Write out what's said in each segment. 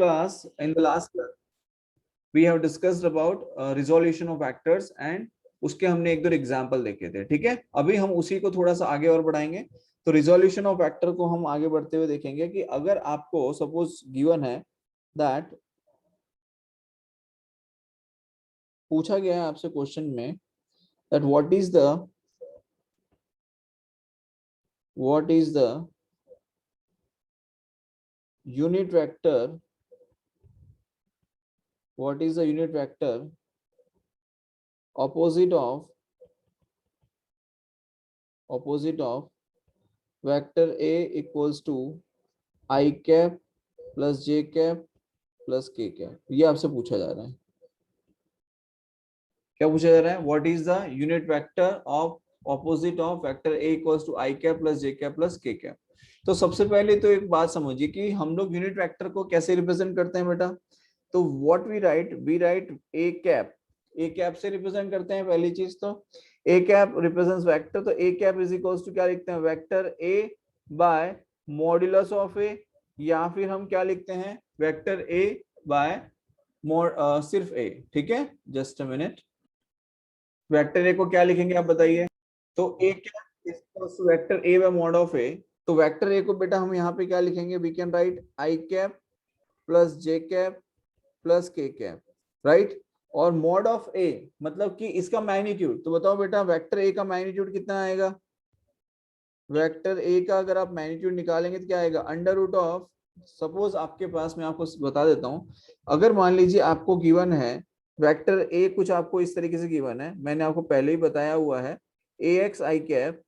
class, in the last class, we have discussed about resolution of vectors and उसके हमने एक दो example देखे थे, ठीक है। अभी हम उसी को थोड़ा सा आगे और बढ़ाएंगे। तो रिजोल्यूशन ऑफ वेक्टर को हम आगे बढ़ते हुए देखेंगे कि अगर आपको सपोज गिवन है दैट, पूछा गया है आपसे क्वेश्चन में that what is the unit vector, what is the unit vector opposite of vector A equals to I cap plus j cap plus k cap। ये आपसे पूछा जा रहा है। क्या पूछा जा रहा है? what is the unit vector of opposite of vector A equals to I cap plus j cap plus k cap। तो सबसे पहले तो एक बात समझिए कि हम लोग यूनिट वेक्टर को कैसे रिप्रेजेंट करते हैं बेटा। तो what we write A cap से रिप्रेजेंट करते हैं पहली चीज। तो ए कैप रिप्रेजेंट्स वेक्टर, तो A cap is equals to क्या लिखते हैं, vector A by modulus of A, या फिर हम क्या लिखते हैं, वेक्टर ए बाय सिर्फ ए, ठीक है। Just a minute, vector A को क्या लिखेंगे आप बताइए। तो A cap is equals to vector A by mod of A. तो वेक्टर ए को बेटा हम यहाँ पे क्या लिखेंगे, we can write I cap plus J cap plus K cap, right. और मॉड ऑफ ए मतलब कि इसका मैग्नीट्यूड। तो बताओ बेटा वेक्टर ए का मैग्नीट्यूड कितना आएगा। वेक्टर ए का अगर आप मैग्नीट्यूड निकालेंगे तो क्या आएगा, अंडर रूट ऑफ, सपोज आपके पास, मैं आपको बता देता हूं, अगर मान लीजिए आपको गिवन है वेक्टर ए, कुछ आपको इस तरीके से गिवन है, मैंने आपको पहले ही बताया हुआ है, ए x I cap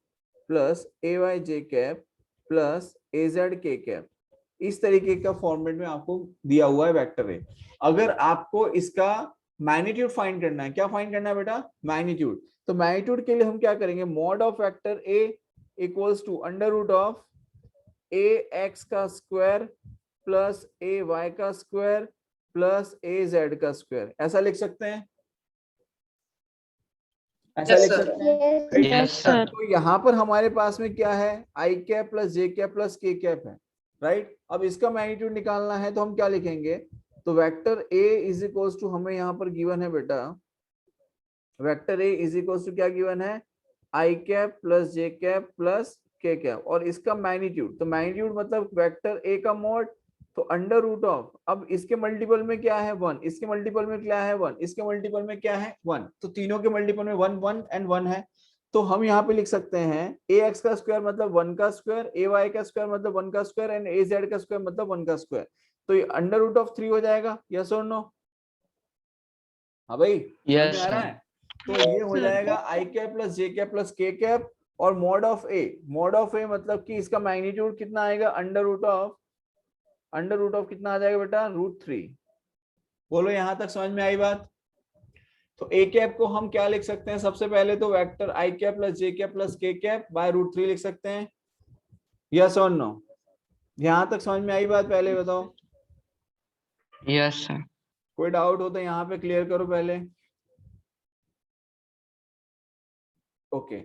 plus A Y J cap plus A Z के कैप, इस तरीके का फॉर्मेट में आपको दिया हुआ है वेक्टर ए। अगर आपको इसका मैग्नीट्यूड फाइंड करना है, क्या फाइंड करना है बेटा, मैग्नीट्यूड। तो मैग्नीट्यूड के लिए हम क्या करेंगे, mod of vector A equals to under root of A X का स्क्वायर प्लस ए वाई का स्क्वायर प्लस ए जेड का स्क्वायर, ऐसा लिख सकते हैं, ऐसा लिख सकते हैं। Yes sir. तो यहाँ पर हमारे पास में क्या है, I cap plus J cap plus K cap है, राइट। अब इसका मैग्नीट्यूड निकालना है तो हम क्या लिखेंगे, तो vector A is equals to, हमें यहाँ पर गिवन है बेटा, vector A is equals to क्या गिवन है, I cap plus J cap plus K cap, और इसका मैग्नीट्यूड, तो मैग्नीट्यूड मतलब वेक्टर ए का मॉड, तो अंडर रूट ऑफ, अब इसके मल्टीपल में क्या है 1, इसके मल्टीपल में क्या है 1, इसके मल्टीपल में क्या है 1, तो तीनों के मल्टीपल में 1 1 एंड 1 है। तो हम यहाँ पे लिख सकते हैं ए एक्स का स्क्वायर मतलब 1 का स्क्वायर, ए वाई का स्क्वायर मतलब 1 का स्क्वायर एंड ए जेड का स्क्वायर मतलब 1 का स्क्वायर। तो ये अंडर रूट ऑफ 3 हो जाएगा, यस और नो। हाँ भाई, समझ में आ रहा है। तो ये हो जाएगा आई cap plus J cap plus K cap, और मॉड ऑफ ए मतलब कि इसका मैग्नीट्यूड कितना आएगा, अंडर रूट ऑफ कितना आ जाएगा बेटा, √3। बोलो यहां तक समझ में आई बात। तो ए कैप को हम क्या लिख सकते हैं, सबसे पहले तो vector I cap plus J cap plus K cap by √3 लिख सकते हैं, यस और नो। यहां तक समझ में आई बात, पहले बताओ। Yes sir. कोई डाउट हो तो यहाँ पे क्लियर करो पहले। ओके,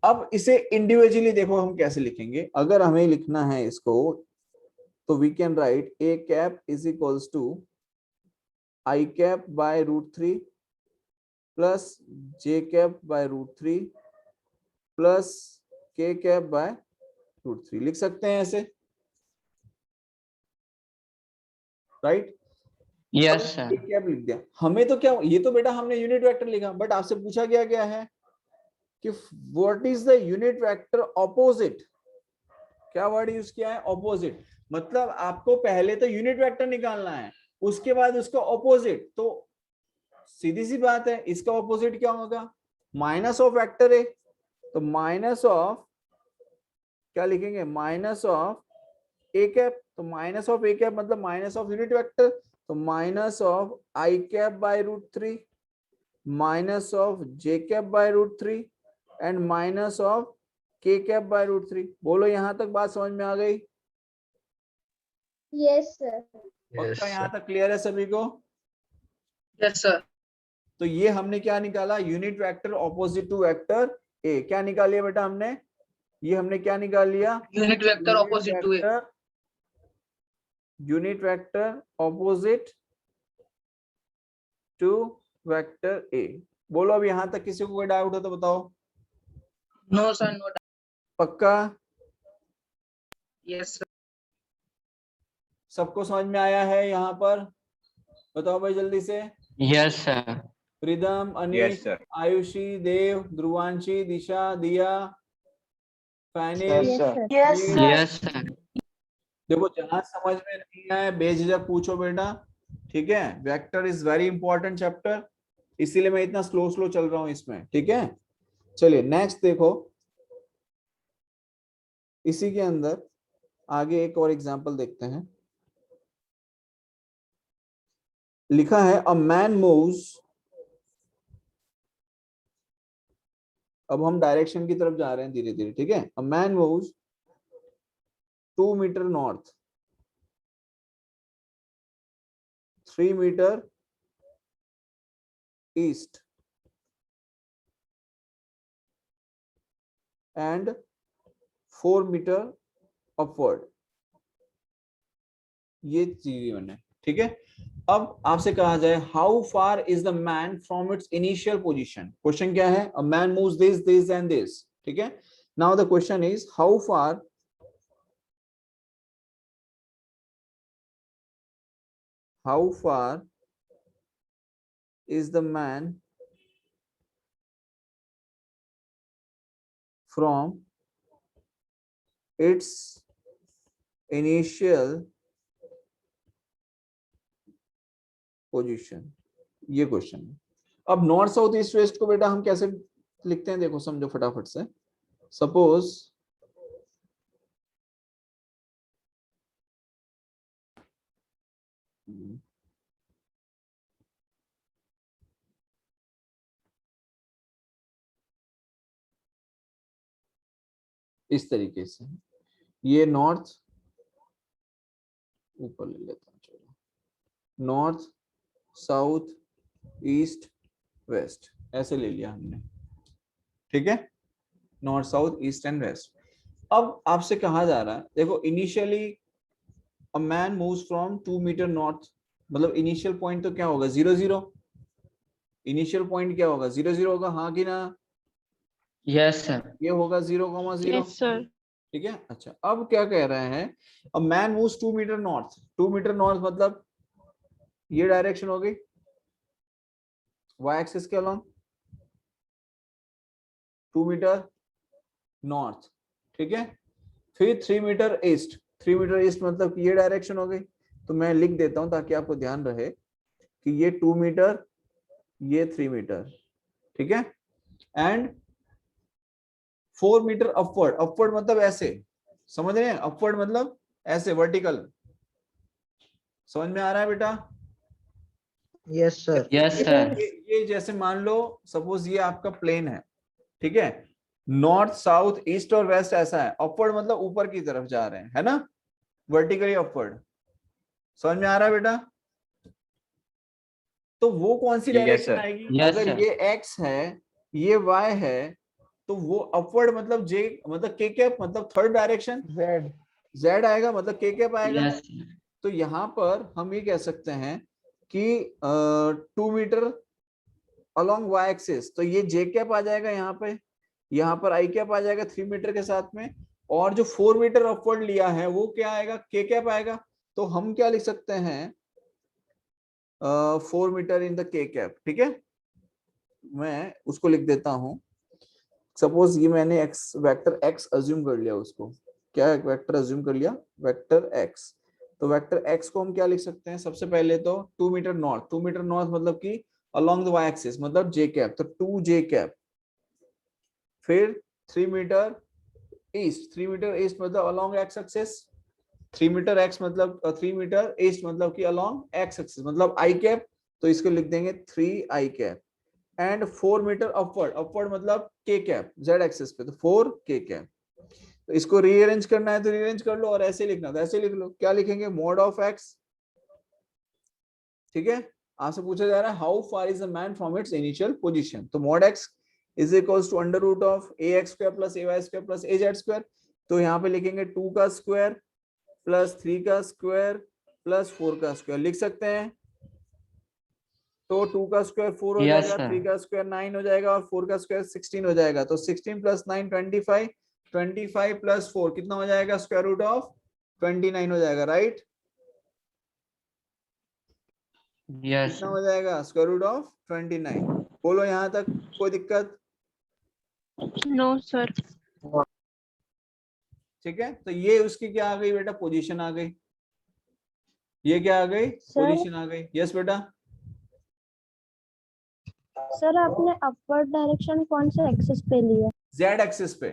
अब इसे इंडिविजुअली देखो हम कैसे लिखेंगे। अगर हमें लिखना है इसको, तो we can write A cap is equals to I cap by √3 plus J cap by √3 plus K cap by √3, लिख सकते हैं ऐसे, राइट। Yes sir. कैप लिख दिया। हमें तो क्या, ये तो बेटा हमने यूनिट वेक्टर लिखा, बट आपसे पूछा गया है कि what is the unit vector opposite. क्या वर्ड यूज किया है, ऑपोजिट। मतलब आपको पहले तो यूनिट वेक्टर निकालना है, उसके बाद उसका ऑपोजिट। तो सीधी सी बात है, इसका ऑपोजिट क्या होगा, माइनस ऑफ वेक्टर ए। तो माइनस ऑफ क्या लिखेंगे, माइनस ऑफ ए कैप। तो माइनस ऑफ ए कैप मतलब माइनस ऑफ यूनिट वेक्टर, तो minus of I cap by √3 minus of J cap by √3 and minus of K cap by √3। बोलो यहां तक बात समझ में आ गई। Yes sir. पक्का यहाँ तक क्लियर है सभी को। Yes sir. तो ये हमने क्या निकाला, unit vector opposite to vector A. क्या निकाल लिया बेटा हमने, ये हमने क्या निकाल लिया, unit vector opposite to A. Unit vector opposite to vector A. बोलो अब यहां तक किसी को कोई डाउट हो तो बताओ। No, sir. No. पक्का? Yes, sir. सबको समझ में आया है यहाँ पर? बताओ भाई जल्दी से। Yes sir. Pritam, Anish, Yes, sir. Ayushi, Dev, Dhruvanshi, Disha, Diya, final. Yes, sir. Yes sir. देखो जहां समझ में नहीं आए बेझिझक पूछो बेटा, ठीक है। Vector is very important chapter, इसीलिए मैं इतना स्लो स्लो चल रहा हूं इसमें, ठीक है। चलिए नेक्स्ट देखो, इसी के अंदर आगे एक और एग्जांपल देखते हैं। लिखा है अ मैन मूव्स, अब हम डायरेक्शन की तरफ जा रहे हैं धीरे धीरे, ठीक है। A man moves 2 metre north, 3 metre east and 4 metre upward, ये चीज है, ठीक है। अब आपसे कहा जाए how far is the man from its initial position. Question क्या है? A man moves this this and this, ठीक है। Now the question is how far is the man from its initial position, ये क्वेश्चन है। अब north south east west को बेटा हम कैसे लिखते हैं, देखो समझो फटाफट से। सपोज इस तरीके से, ये नॉर्थ, ऊपर ले लेता हूं, चलो, नॉर्थ साउथ ईस्ट वेस्ट ऐसे ले लिया हमने, ठीक है। North south east and west. अब आपसे कहा जा रहा है देखो initially a man moves from 2 metre north, मतलब इनिशियल पॉइंट तो क्या होगा 0 0, इनिशियल पॉइंट क्या होगा 0 0 होगा, हाँ कि ना? Yes sir. ये होगा 0,0, ठीक है। अच्छा अब क्या कह रहे हैं, a man moves 2 metre north, 2 metre north मतलब ये डायरेक्शन हो गई y एक्सिस के अलोंग 2 मीटर नॉर्थ, ठीक है। फिर 3 मीटर ईस्ट, 3 मीटर ईस्ट मतलब ये डायरेक्शन हो गई। तो मैं लिख देता हूं ताकि आपको ध्यान रहे कि ये 2 मीटर, ये 3 मीटर, ठीक है। एंड 4 मीटर अपवर्ड, अपवर्ड मतलब ऐसे, समझ रहे हैं? अपवर्ड मतलब ऐसे वर्टिकल, समझ में आ रहा है बेटा? Yes sir. Yes sir. ये जैसे मान लो सपोज ये आपका प्लेन है, ठीक है। नॉर्थ साउथ ईस्ट और वेस्ट ऐसा है, अपवर्ड मतलब ऊपर की तरफ जा रहे हैं, है ना, वर्टिकली अपवर्ड। समझ में आ रहा है बेटा? तो वो कौन सी Yes, डायरेक्शन sir. आएगी? Yes, अगर sir. ये x है, ये y है, तो वो अपवर्ड मतलब j मतलब k कैप मतलब थर्ड डायरेक्शन, जेड z आएगा मतलब k कैप आएगा। यस तो यहाँ पर हम ये कह सकते हैं कि 2 मीटर अलोंग y एक्सिस, तो ये j कैप आ जाएगा यहाँ पे, यहाँ पर i कैप आ जाएगा 3 मीटर के साथ में, और जो 4 मीटर अपवर्ड लिया है वो क्या आएगा, k कैप आएगा। तो हम क्या लिख सकते हैं, 4 metre in the k cap, ठीक है। मैं उसको लिख देता हूं, सपोज ये मैंने x वेक्टर x अज्यूम कर लिया, उसको क्या वेक्टर अज्यूम कर लिया, वेक्टर x। तो वेक्टर x को हम क्या लिख सकते हैं, सबसे पहले तो 2 मीटर नॉर्थ, 2 मीटर नॉर्थ मतलब कि अलोंग द y एक्सिस मतलब j कैप, तो 2j कैप। फिर 3 मीटर ईस्ट, 3 मीटर ईस्ट मतलब along x axis, 3 metre x मतलब 3 मीटर ईस्ट मतलब कि अलोंग x एक्सिस मतलब i कैप, तो इसको लिख देंगे 3i cap. And 4 metre upward, upward मतलब k कैप z एक्सिस पे, तो 4k कैप। तो इसको रीअरेंज करना है तो रीअरेंज कर लो, और ऐसे लिखना तो ऐसे लिख लो। क्या लिखेंगे, मॉड ऑफ x, ठीक है। आपसे पूछा जा रहा है how far is the man from its initial position, तो mod x is equals to under root of ax square plus ay square plus az square. तो यहाँ पे लिखेंगे 2 का स्क्वायर प्लस 3 का स्क्वायर प्लस 4 का स्क्वायर लिख सकते हैं। तो 2 का स्क्वायर 4 हो Yes, जाएगा, sir. 3 का स्क्वायर 9 हो जाएगा और 4 का स्क्वायर 16 हो जाएगा। तो 16 प्लस 9 25, 25 प्लस 4 कितना हो जाएगा, स्क्वायर रूट ऑफ 29 हो जाएगा, राइट? Yes, कितना sir. हो जाएगा, स्क्वायर रूट ऑफ 29। बोलो यहाँ तक कोई दिक्कत? No, sir. ठीक है, तो ये उसकी क्या आ गई बेटा, पोजीशन आ गई। ये क्या आ गई, सर पोजीशन आ गई। यस बेटा, सर आपने अपवर्ड डायरेक्शन कौन से एक्सिस पे लिया? जेड एक्सिस पे,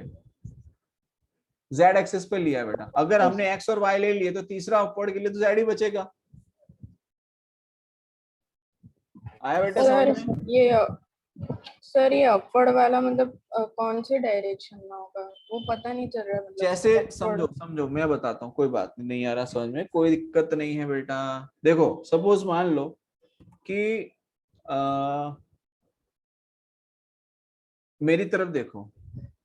जेड एक्सिस पे लिया बेटा। अगर हमने एक्स और वाई ले लिए तो तीसरा अपवर्ड के लिए तो जेड ही बचेगा। आया बेटा सर समझ में? ये अपवर्ड वाला मतलब कौन से डायरेक्शन में होगा वो पता नहीं चल रहा, मतलब जैसे upward। समझो मैं बताता हूँ, कोई बात नहीं आ रहा समझ में, कोई दिक्कत नहीं है बेटा। देखो सपोज मान लो कि मेरी तरफ देखो,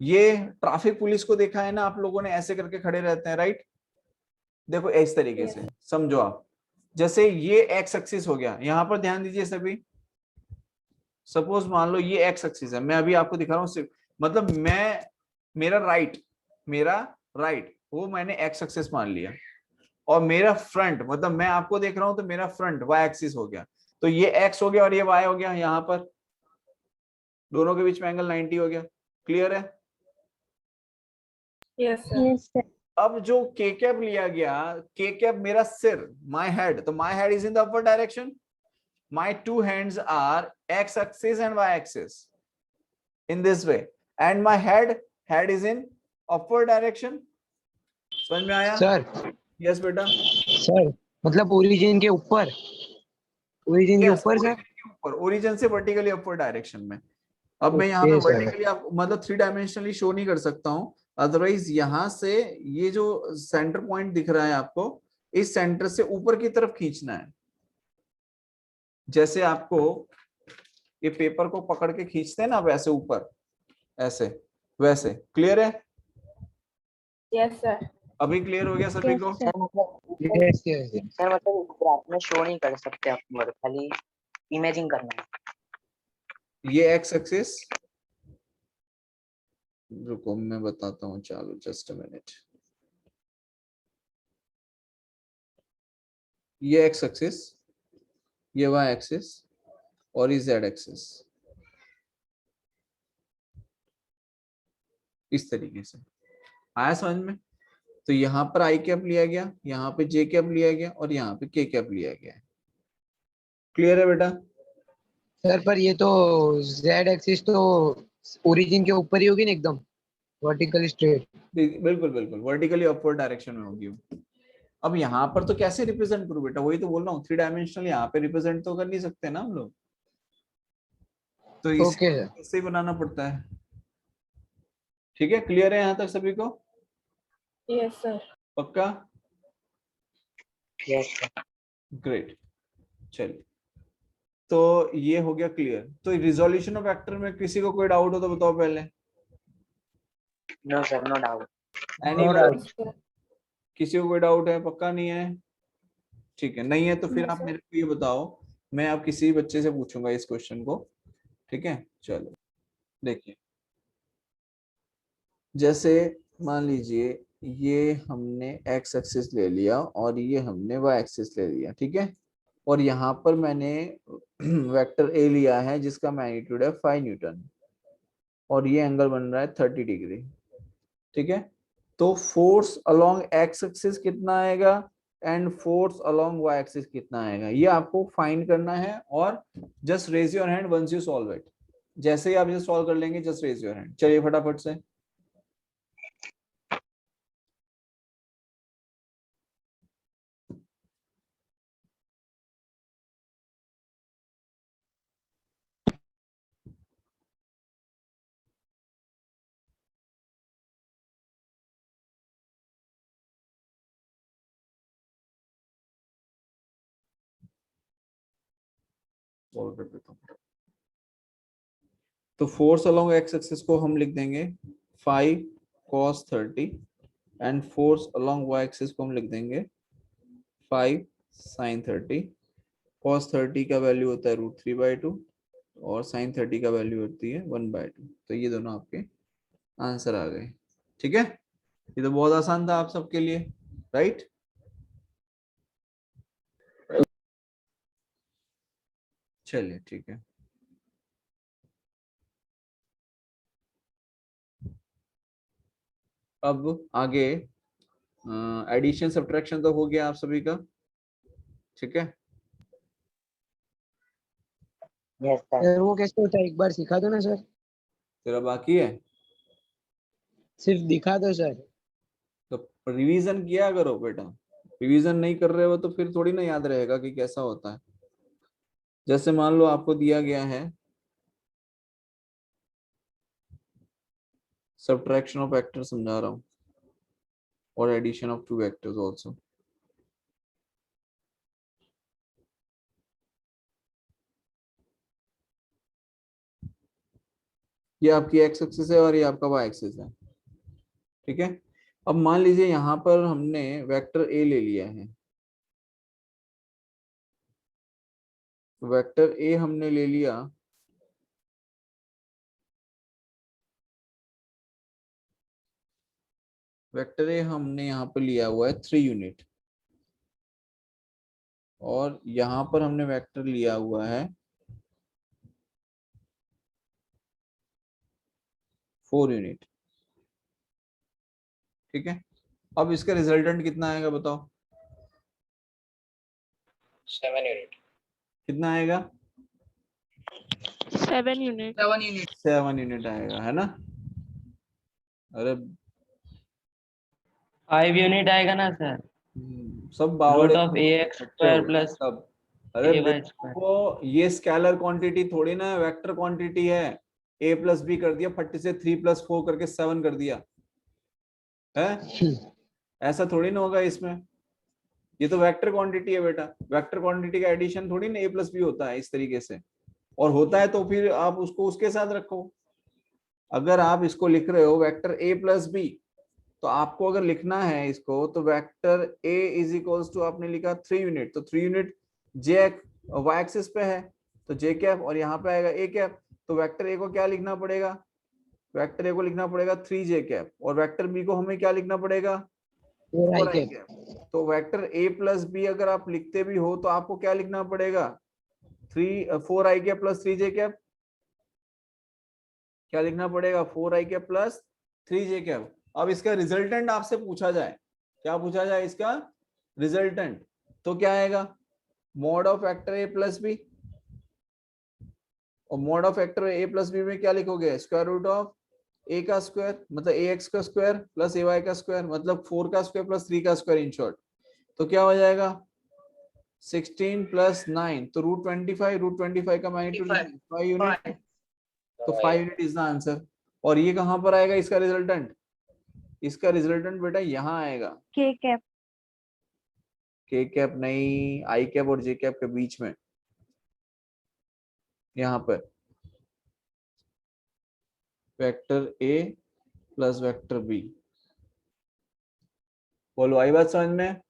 ये ट्रैफिक पुलिस को देखा है ना आप लोगों ने, ऐसे करके खड़े रहते हैं, राइट? देखो इस तरीके से समझो आप, जैसे ये एक्स एक्सिस हो गया, यहाँ पर ध्यान दीजिए सभी। सपोज मान लो ये एक्स एक्सिस है, मैं अभी आपको दिखा रहा हूँ सिर्फ, मतलब मेरा राइट वो मैंने एक्स एक्सिस मान लिया, और मेरा फ्रंट मतलब मैं आपको देख रहा हूं तो मेरा फ्रंट वाई एक्सिस हो गया। तो ये एक्स हो गया और ये वाई हो गया, यहाँ पर दोनों के बीच में एंगल 90 हो गया। क्लियर है? Yes sir. Yes sir. अब जो के कैप लिया गया, के कैप मेरा सिर, माय हेड, तो my head is in the upward direction, my two hands are X axis and Y axis in this way, and my head is in upward direction. समझ में आया? सर यस बेटा, sir मतलब origin के ऊपर, origin के ऊपर sir. Origin से वर्टिकली अपवर्ड डायरेक्शन में। अब मैं यहाँ पे ओके सर। वर्टिकली आप मतलब 3 डायमेंशनली शो नहीं कर सकता हूँ, अदरवाइज यहाँ से ये जो सेंटर पॉइंट दिख रहा है आपको, इस सेंटर से ऊपर की तरफ खींचना है। जैसे आपको ये पेपर को पकड़ के खींचते हैं ना वैसे ऊपर, ऐसे वैसे। क्लियर है? Yes sir. अभी क्लियर हो गया सभी यस को? सर। Yes yes. सर मतलब ग्राफ में शो नहीं कर सकते अपवर्ड, खाली इमेजिंग करना है। ये एक्स एक्सिस, रुको मैं बताता हूँ, चलो जस्ट अ मिनट। ये एक्स एक्सिस, ये वाई एक्सिस और ये जेड एक्सिस, इस तरीके से। आया समझ में? तो यहाँ पर आई कैप लिया गया, यहाँ पे जे कैप लिया गया और यहाँ पे के कैप लिया गया है। क्लियर है बेटा? सर पर ये तो जेड एक्सिस तो ओरिजिन के ऊपर ही होगी ना, एकदम वर्टिकली स्ट्रेट। बिल्कुल बिल्कुल वर्टिकली अपवर्ड डायरेक्शन में होगी वो। अब यहाँ पर तो कैसे रिप्रेजेंट करूं बेटा, वही तो बोल रहा हूँ, 3 डायमेंशनल यहाँ पे रिप्रेजेंट तो कर नहीं सकते ना हम लोग, तो ओके इसे बनाना पड़ता है। ठीक है, क्लियर है यहाँ तक सभी को? Yes sir. पक्का? Yes sir. ग्रेट, चलिए तो ये हो गया क्लियर। तो रिजोल्यूशन ऑफ वेक्टर में किसी को कोई डाउट हो तो बताओ पहले। No sir, no doubt. Any No doubt. किसी को कोई डाउट है? पक्का नहीं है? ठीक है, नहीं है तो फिर आप मेरे को ये बताओ, मैं अब किसी बच्चे से पूछूंगा इस क्वेश्चन को। ठीक है, चलो देखिए, जैसे मान लीजिए ये हमने एक्स एक्सिस ले लिया और ये हमने वाई एक्सिस ले लिया, ठीक है, और यहाँ पर मैंने वेक्टर ए लिया है जिसका मैग्नीट्यूड है 5 न्यूटन और ये एंगल बन रहा है 30 डिग्री। ठीक है, तो फोर्स अलोंग एक्स एक्सिस कितना आएगा and force along Y axis कितना आएगा, ये आपको फाइंड करना है। और just raise your hand once you solve it. जैसे ही आप इसे सॉल्व कर लेंगे जस्ट रेज योर हैंड। चलिए फटाफट से। सॉल्व कर देता हूँ। तो फोर्स अलोंग एक्स एक्सिस को हम लिख देंगे 5 cos 30 and force along Y axis को हम लिख देंगे 5 साइन 30, cos 30 का वैल्यू होता है √3/2 और साइन 30 का वैल्यू होती है 1/2। तो ये दोनों आपके आंसर आ गए। ठीक है, ये तो बहुत आसान था आप सबके लिए, राइट। चलिए ठीक है, अब आगे एडिशन सब्ट्रैक्शन तो हो गया आप सभी का। ठीक है, यस सर। सर वो कैसे होता है एक बार सिखा दो ना सर, तेरा बाकी है सिर्फ दिखा दो सर। तो रिवीजन किया करो बेटा, रिवीजन नहीं कर रहे हो तो फिर थोड़ी ना याद रहेगा कि कैसा होता है। जैसे मान लो आपको दिया गया है सब्ट्रैक्शन ऑफ वेक्टर समझा रहा हूँ और addition of two vectors also. ये आपकी एक्स एक्सिस है और ये आपका वाई एक्सिस है। ठीक है, अब मान लीजिए यहाँ पर हमने वेक्टर ए ले लिया है, वेक्टर ए हमने ले लिया, वेक्टर ए हमने यहाँ पर लिया हुआ है 3 यूनिट और यहाँ पर हमने वेक्टर लिया हुआ है 4 यूनिट। ठीक है, अब इसका रिजल्टेंट कितना आएगा बताओ? 7 यूनिट। कितना आएगा? 7 यूनिट। 7 यूनिट आएगा, है ना? अरे 5 यूनिट आएगा ना सर, सब बावड़े root of A X square plus सब। अरे ए वाई स्क्वायर। वो ये स्केलर क्वांटिटी थोड़ी ना है, वेक्टर क्वांटिटी है। a प्लस बी कर दिया फट्टी से, 3 + 4 करके 7 कर दिया है, ऐसा थोड़ी ना होगा इसमें। ये तो वेक्टर क्वांटिटी है बेटा, वेक्टर क्वांटिटी का एडिशन थोड़ी ना a + b होता है इस तरीके से, और होता है तो फिर आप उसको उसके साथ रखो। अगर आप इसको लिख रहे हो वेक्टर a + b, तो आपको अगर लिखना है इसको तो वेक्टर a = आपने लिखा 3 यूनिट, तो 3 यूनिट जे वाई एक्सिस पे है तो जे कैप, और यहाँ पे आएगा ए कैप। तो वेक्टर ए को क्या लिखना पड़ेगा? वेक्टर ए को लिखना पड़ेगा 3j कैप, और वेक्टर बी को हमें क्या लिखना पड़ेगा? 4i cap. तो वेक्टर a + b अगर आप लिखते भी हो तो आपको क्या लिखना पड़ेगा? 4i cap + 3j cap. क्या लिखना पड़ेगा? 4i cap + 3j cap. अब इसका रिजल्टेंट आपसे पूछा जाए, क्या पूछा जाए इसका रिजल्टेंट, तो क्या आएगा? Mod of vector a + b, और mod of vector a + b में क्या लिखोगे? स्क्वायर रूट ऑफ a का स्क्वायर मतलब ax का स्क्वायर प्लस ay का स्क्वायर मतलब 4 का स्क्वायर प्लस 3 का स्क्वायर इन शॉर्ट। तो क्या हो जाएगा? 16 + 9, तो √25 का मैग्नीट्यूड 5 यूनिट, तो 5 यूनिट इज द आंसर। और ये कहां पर आएगा इसका रिजल्टेंट? इसका रिजल्टेंट बेटा यहाँ आएगा, के कैप। के कैप नहीं, आई कैप और जे कैप के बीच में, यहाँ पर vector A plus vector B. बोलो आई बात समझ में?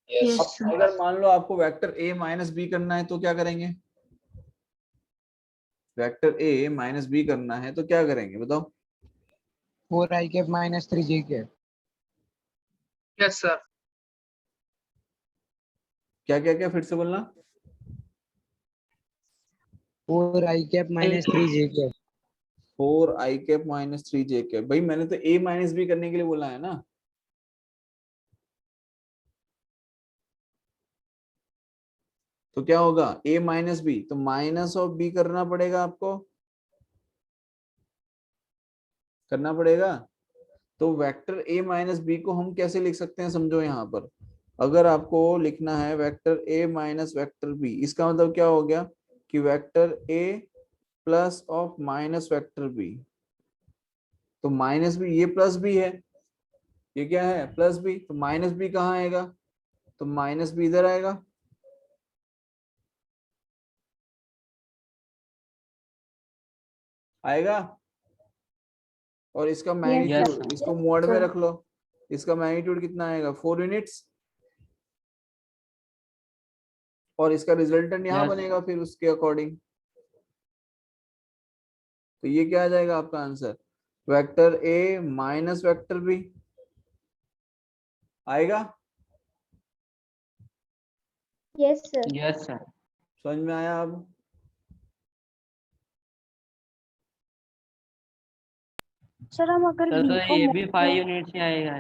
यस अब अगर मान लो आपको वेक्टर a - b करना है तो क्या करेंगे? वेक्टर a - b करना है तो क्या करेंगे बताओ? 4i cap - 3j cap. Yes sir. क्या क्या क्या फिर से बोलना। 4i cap - 3j cap. 4i cap - 3j cap. भाई मैंने तो a - b करने के लिए बोला है ना। तो क्या होगा? a - b, तो माइनस ऑफ b करना पड़ेगा आपको, करना पड़ेगा। तो वेक्टर a - b को हम कैसे लिख सकते हैं समझो। यहाँ पर अगर आपको लिखना है वेक्टर a - वेक्टर b, इसका मतलब क्या हो गया कि vector a plus of minus vector b। तो माइनस b, ये प्लस b है, ये क्या है? Plus b। तो माइनस b कहाँ आएगा? तो माइनस b इधर आएगा, आएगा। और इसका मैग्नीट्यूड, sir. इसको मोड में रख लो, इसका मैग्नीट्यूड कितना आएगा? 4 यूनिट्स। और इसका रिजल्टेंट यहाँ Yes. बनेगा फिर उसके अकॉर्डिंग। तो ये क्या आ जाएगा आपका answer, vector A minus vector B आएगा। Yes sir. Yes, sir. समझ में आया अब? सर हम अगर सर बी तो को ये भी mod 5 में- यूनिट से आएगा।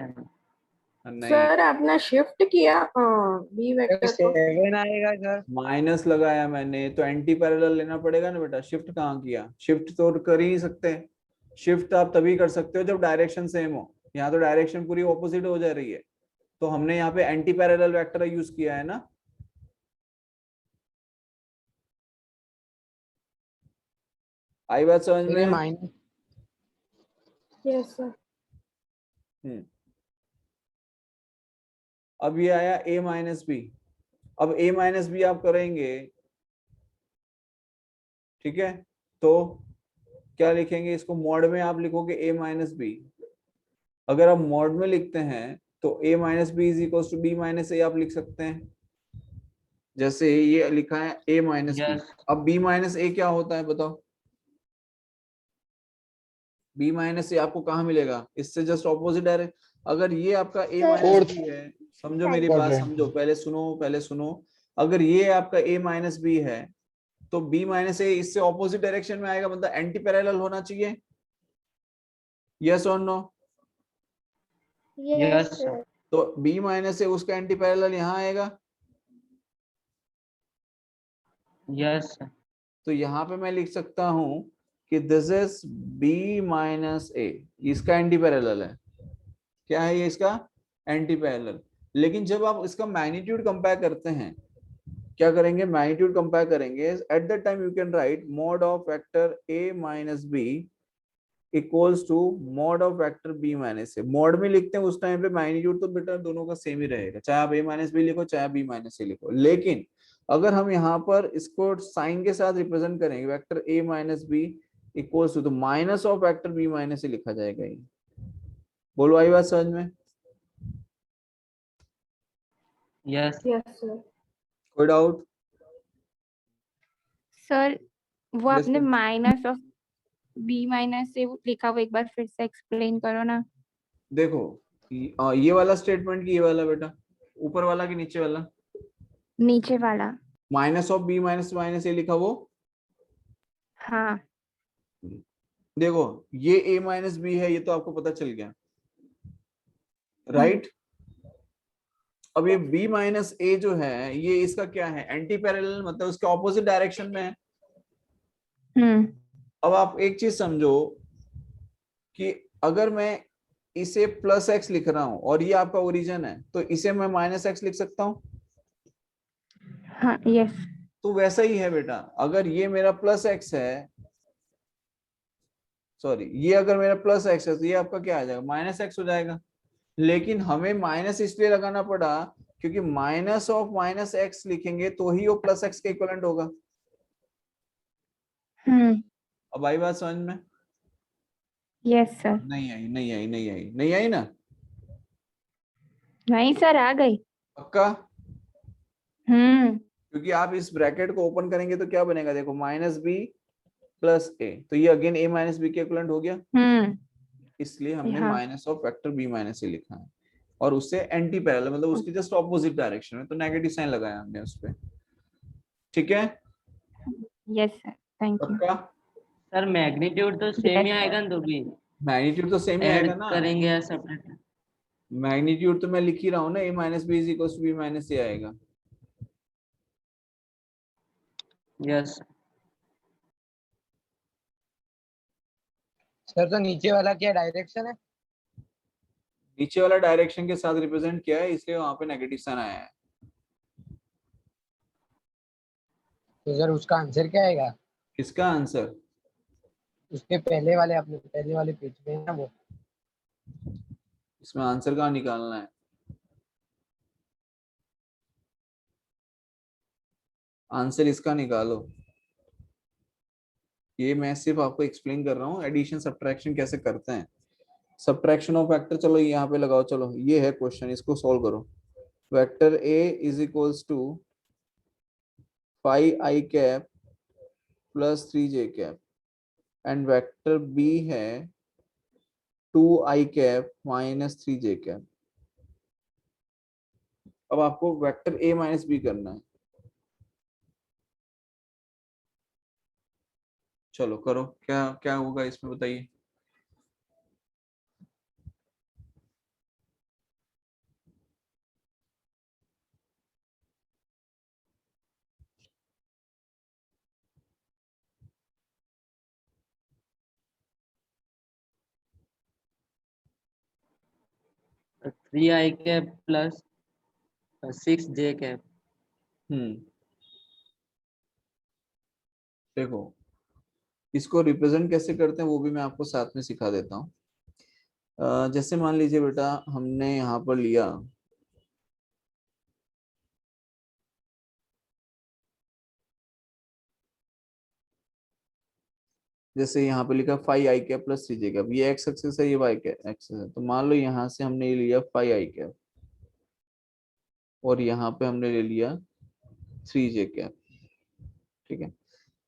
नहीं, सर आपने शिफ्ट किया बी सर वेक्टर को। 7 आएगा सर। माइनस लगाया मैंने तो एंटी पैरेलल लेना पड़ेगा ना बेटा। शिफ्ट कहाँ किया, शिफ्ट तो कर ही नहीं सकते। शिफ्ट आप तभी कर सकते हो जब डायरेक्शन सेम हो। यहाँ तो डायरेक्शन पूरी ऑपोजिट हो जा रही है, तो हमने यहाँ पे एंटी पैरेलल वेक्टर यूज किया है ना। आई बात समझ सर ये में? Minus yes sir. अब ये आया a माइनस बी। अब a माइनस बी आप करेंगे, ठीक है, तो क्या लिखेंगे इसको, मॉड में आप लिखोगे a माइनस बी। अगर आप मॉड में लिखते हैं तो a minus B is equal to B minus A आप लिख सकते हैं। जैसे ये लिखा है a माइनस बी। Yes. अब b माइनस ए क्या होता है बताओ? b माइनस ए आपको कहाँ मिलेगा, इससे जस्ट ऑपोजिट डायरेक्ट। अगर ये आपका a Sir, माइनस बी है, समझो मेरी बात quadrant. समझो, पहले सुनो। अगर ये आपका a माइनस बी है तो b माइनस ए इससे ऑपोजिट डायरेक्शन में आएगा, मतलब एंटी पैरेलल होना चाहिए। यस और no? Yes Yes, sir. sir. तो b माइनस ए उसका एंटी पैरेलल यहाँ आएगा। Yes, sir. तो यहाँ पे मैं लिख सकता हूँ कि दिस इज b माइनस ए, इसका एंटी पैरेलल है। क्या है ये इसका एंटी पैरेलल। लेकिन जब आप इसका मैग्नीट्यूड कंपेयर करते हैं, क्या करेंगे, मैग्नीट्यूड कंपेयर करेंगे। At the time you can write mod of vector a minus B equals to mod of vector b minus A. Mod में लिखते हैं उस टाइम पे मैग्नीट्यूड तो बेटा दोनों का सेम ही रहेगा, चाहे आप a माइनस बी लिखो चाहे b माइनस ए लिखो। लेकिन अगर हम यहाँ पर इसको साइन के साथ रिप्रेजेंट करेंगे, vector a minus B equals to, तो minus of vector b minus A लिखा जाएगा। ये बोलो, आई बात समझ में? Yes. Yes sir. कोई डाउट? सर वो Yes, आपने sir. Minus of B minus से लिखा, वो एक बार फिर से एक्सप्लेन करो ना। देखो ये वाला स्टेटमेंट की ये वाला बेटा, ऊपर वाला कि नीचे वाला? नीचे वाला। Minus of B minus minus A लिखा वो। हाँ। देखो ये a माइनस बी है, ये तो आपको पता चल गया, राइट? अब ये b माइनस ए जो है ये इसका क्या है, एंटी पैरेलल, मतलब उसके ऑपोजिट डायरेक्शन में है। अब आप एक चीज समझो कि अगर मैं इसे प्लस एक्स लिख रहा हूं और ये आपका ओरिजिन है, तो इसे मैं माइनस एक्स लिख सकता हूं। हाँ यस। तो वैसा ही है बेटा, अगर ये मेरा प्लस एक्स है, सॉरी ये अगर मेरा प्लस एक्स है तो ये आपका क्या आ जाएगा, माइनस एक्स हो जाएगा। लेकिन हमें माइनस इसलिए लगाना पड़ा क्योंकि माइनस ऑफ माइनस एक्स लिखेंगे तो ही वो प्लस एक्स के इक्विवेलेंट होगा। अब आई बात समझ में? Yes sir. नहीं आई ना? नहीं सर, आ गई। पक्का? हम्म। क्योंकि आप इस ब्रैकेट को ओपन करेंगे तो क्या बनेगा, देखो माइनस बी प्लस ए, तो ये अगेन a माइनस बी के इक्विवेलेंट हो गया। इसलिए हमने हाँ। Minus of vector b minus A लिखा है, और उससे एंटी पैरेलल, मतलब उसकी जस्ट ऑपोजिट डायरेक्शन में, तो नेगेटिव साइन लगाया हमने उस पे। ठीक है? Yes sir, thank you. पक्का? सर मैग्नीट्यूड तो सेम ही आएगा ना, तो भी मैग्नीट्यूड तो सेम ही ऐड आएगा ना। करेंगे या सेपरेट? मैग्नीट्यूड तो मैं लिख ही रहा हूँ ना, a minus B is equal to B minus A आएगा। यस। सर तो नीचे वाला क्या डायरेक्शन है? नीचे वाला डायरेक्शन के साथ रिप्रेजेंट किया है, इसलिए वहां पे नेगेटिव साइन आया है। तो सर उसका आंसर क्या आएगा? किसका आंसर? उसके पहले वाले, अपने पहले वाले पेज पे है ना वो। इसमें आंसर कहाँ निकालना है? आंसर इसका निकालो। ये मैं सिर्फ आपको एक्सप्लेन कर रहा हूँ एडिशन सब्ट्रैक्शन कैसे करते हैं। सब्ट्रैक्शन ऑफ वेक्टर, चलो यहाँ पे लगाओ, चलो ये है क्वेश्चन, इसको सॉल्व करो। Vector a is equals to five I cap plus 3j cap and vector B है 2i cap minus 3j cap. अब आपको वेक्टर a माइनस बी करना है। चलो करो, क्या क्या होगा इसमें बताइए। थ्री आई कैप प्लस 6j कैप। देखो इसको रिप्रेजेंट कैसे करते हैं वो भी मैं आपको साथ में सिखा देता हूँ। जैसे मान लीजिए बेटा हमने यहाँ पर लिया जैसे यहाँ पे लिखा 5i cap plus 3j cap, ये एक्स एक्सिस है, ये वाई एक्सिस है। तो मान लो यहाँ से हमने ये लिया 5i कैप और यहाँ पे हमने ले लिया 3j कैप, ठीक है।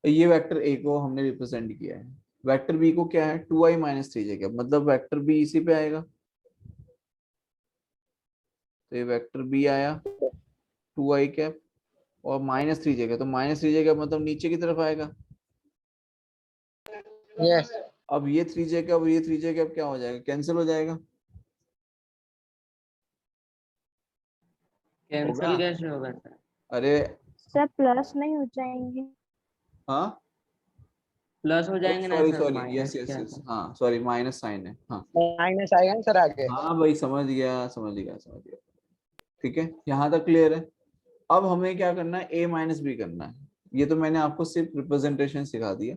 तो ये वेक्टर ए को हमने रिप्रेजेंट किया है। वेक्टर बी को क्या है 2i माइनस 3j कैप, मतलब वेक्टर बी इसी पे आएगा। तो ये वेक्टर बी आया 2i कैप और माइनस 3j कैप, तो माइनस 3j कैप मतलब नीचे की तरफ आएगा। यस अब ये 3j कैप और ये 3j कैप क्या हो जाएगा, कैंसिल हो जाएगा। कैंसिल होगा? कैसे होगा सर? अरे सर प्लस नहीं हो जाएंगे? हाँ प्लस हो जाएंगे ना sorry sir, sorry, minus yes yes क्या यस, था? हाँ सॉरी माइनस साइन है, हाँ माइनस आएगा ना सर आगे। हाँ भाई समझ गया समझ गया समझ गया, ठीक है यहाँ तक क्लियर है। अब हमें क्या करना है, a माइनस बी करना है। ये तो मैंने आपको सिर्फ रिप्रेजेंटेशन सिखा दिया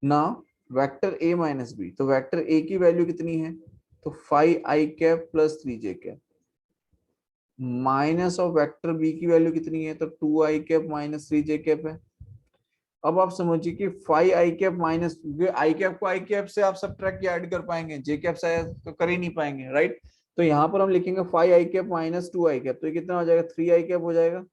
ना। वेक्टर a माइनस बी, तो वेक्टर a की वैल्यू कितनी है, तो 5i cap plus 3j cap minus of vector b की वैल्यू कितनी है, तो 2i cap minus 3j cap है। अब आप समझिए कि 5i कैप माइनस आई कैप को आई कैप से आप सबट्रैक्ट ऐड कर पाएंगे, जे कैप से तो कर ही नहीं पाएंगे, राइट। तो यहाँ पर हम लिखेंगे 5i cap minus 2i cap, तो ये कितना हो जाएगा 3i कैप हो जाएगा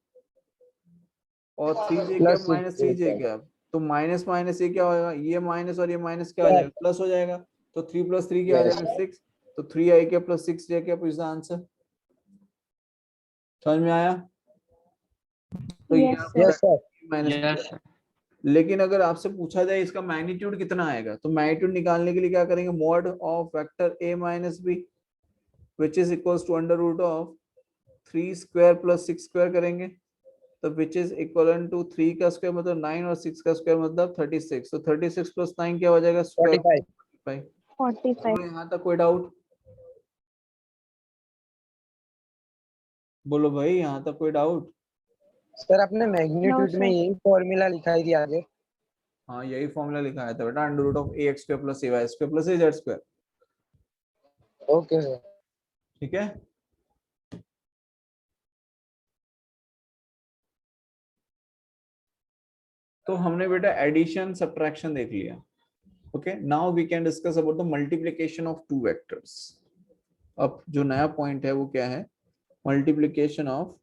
और 3j cap plus minus 3j cap. तो माइनस माइनस ये क्या होगा, ये माइनस और ये माइनस क्या हो जाएगा, प्लस हो जाएगा। तो 3 प्लस 3 क्या हो जाएगा 6, तो 3i cap plus 6j cap is the answer. समझ में आया? तो ये यस आपका yes sir. Minus. Yes sir. लेकिन अगर आपसे पूछा जाए इसका मैग्नीट्यूड कितना आएगा, तो मैग्नीट्यूड निकालने के लिए क्या करेंगे, mod of vector a minus B which is equals to under root of 3 square plus 6 square करेंगे, तो विच इज इक्वल टू 3 का स्क्वायर मतलब 9 और 6 का स्क्वायर मतलब 36। तो 36 प्लस 9 क्या हो जाएगा, स्क्वायर 45। 45। यहाँ तक कोई डाउट? बोलो भाई, यहाँ तक कोई डाउट? सर आपने मैग्नीट्यूड में sir. यही फॉर्मूला लिखा ही दिया आगे। हाँ यही फॉर्मूला लिखा है था बेटा, under root of ax square plus ay square plus az square, okay sir. ठीक है। तो हमने बेटा एडिशन सब्ट्रैक्शन देख लिया। Okay, now we can discuss about the multiplication of two vectors. अब जो नया पॉइंट है वो क्या है, मल्टीप्लिकेशन ऑफ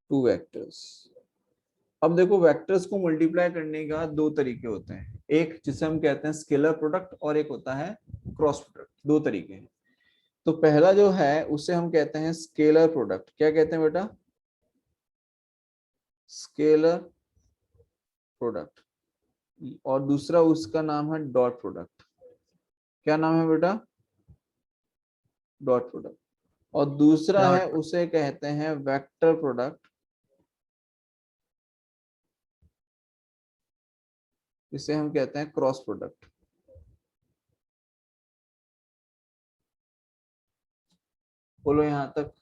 टू वेक्टर्स। अब देखो वेक्टर्स को मल्टीप्लाई करने का दो तरीके होते हैं, एक जिसे हम कहते हैं स्केलर प्रोडक्ट और एक होता है क्रॉस प्रोडक्ट, दो तरीके हैं। तो पहला जो है उसे हम कहते हैं स्केलर प्रोडक्ट। क्या कहते हैं बेटा, स्केलर प्रोडक्ट। और दूसरा उसका नाम है डॉट प्रोडक्ट। क्या नाम है बेटा, डॉट प्रोडक्ट। और दूसरा है उसे कहते हैं वेक्टर प्रोडक्ट, इसे हम कहते हैं क्रॉस प्रोडक्ट। बोलो यहाँ तक।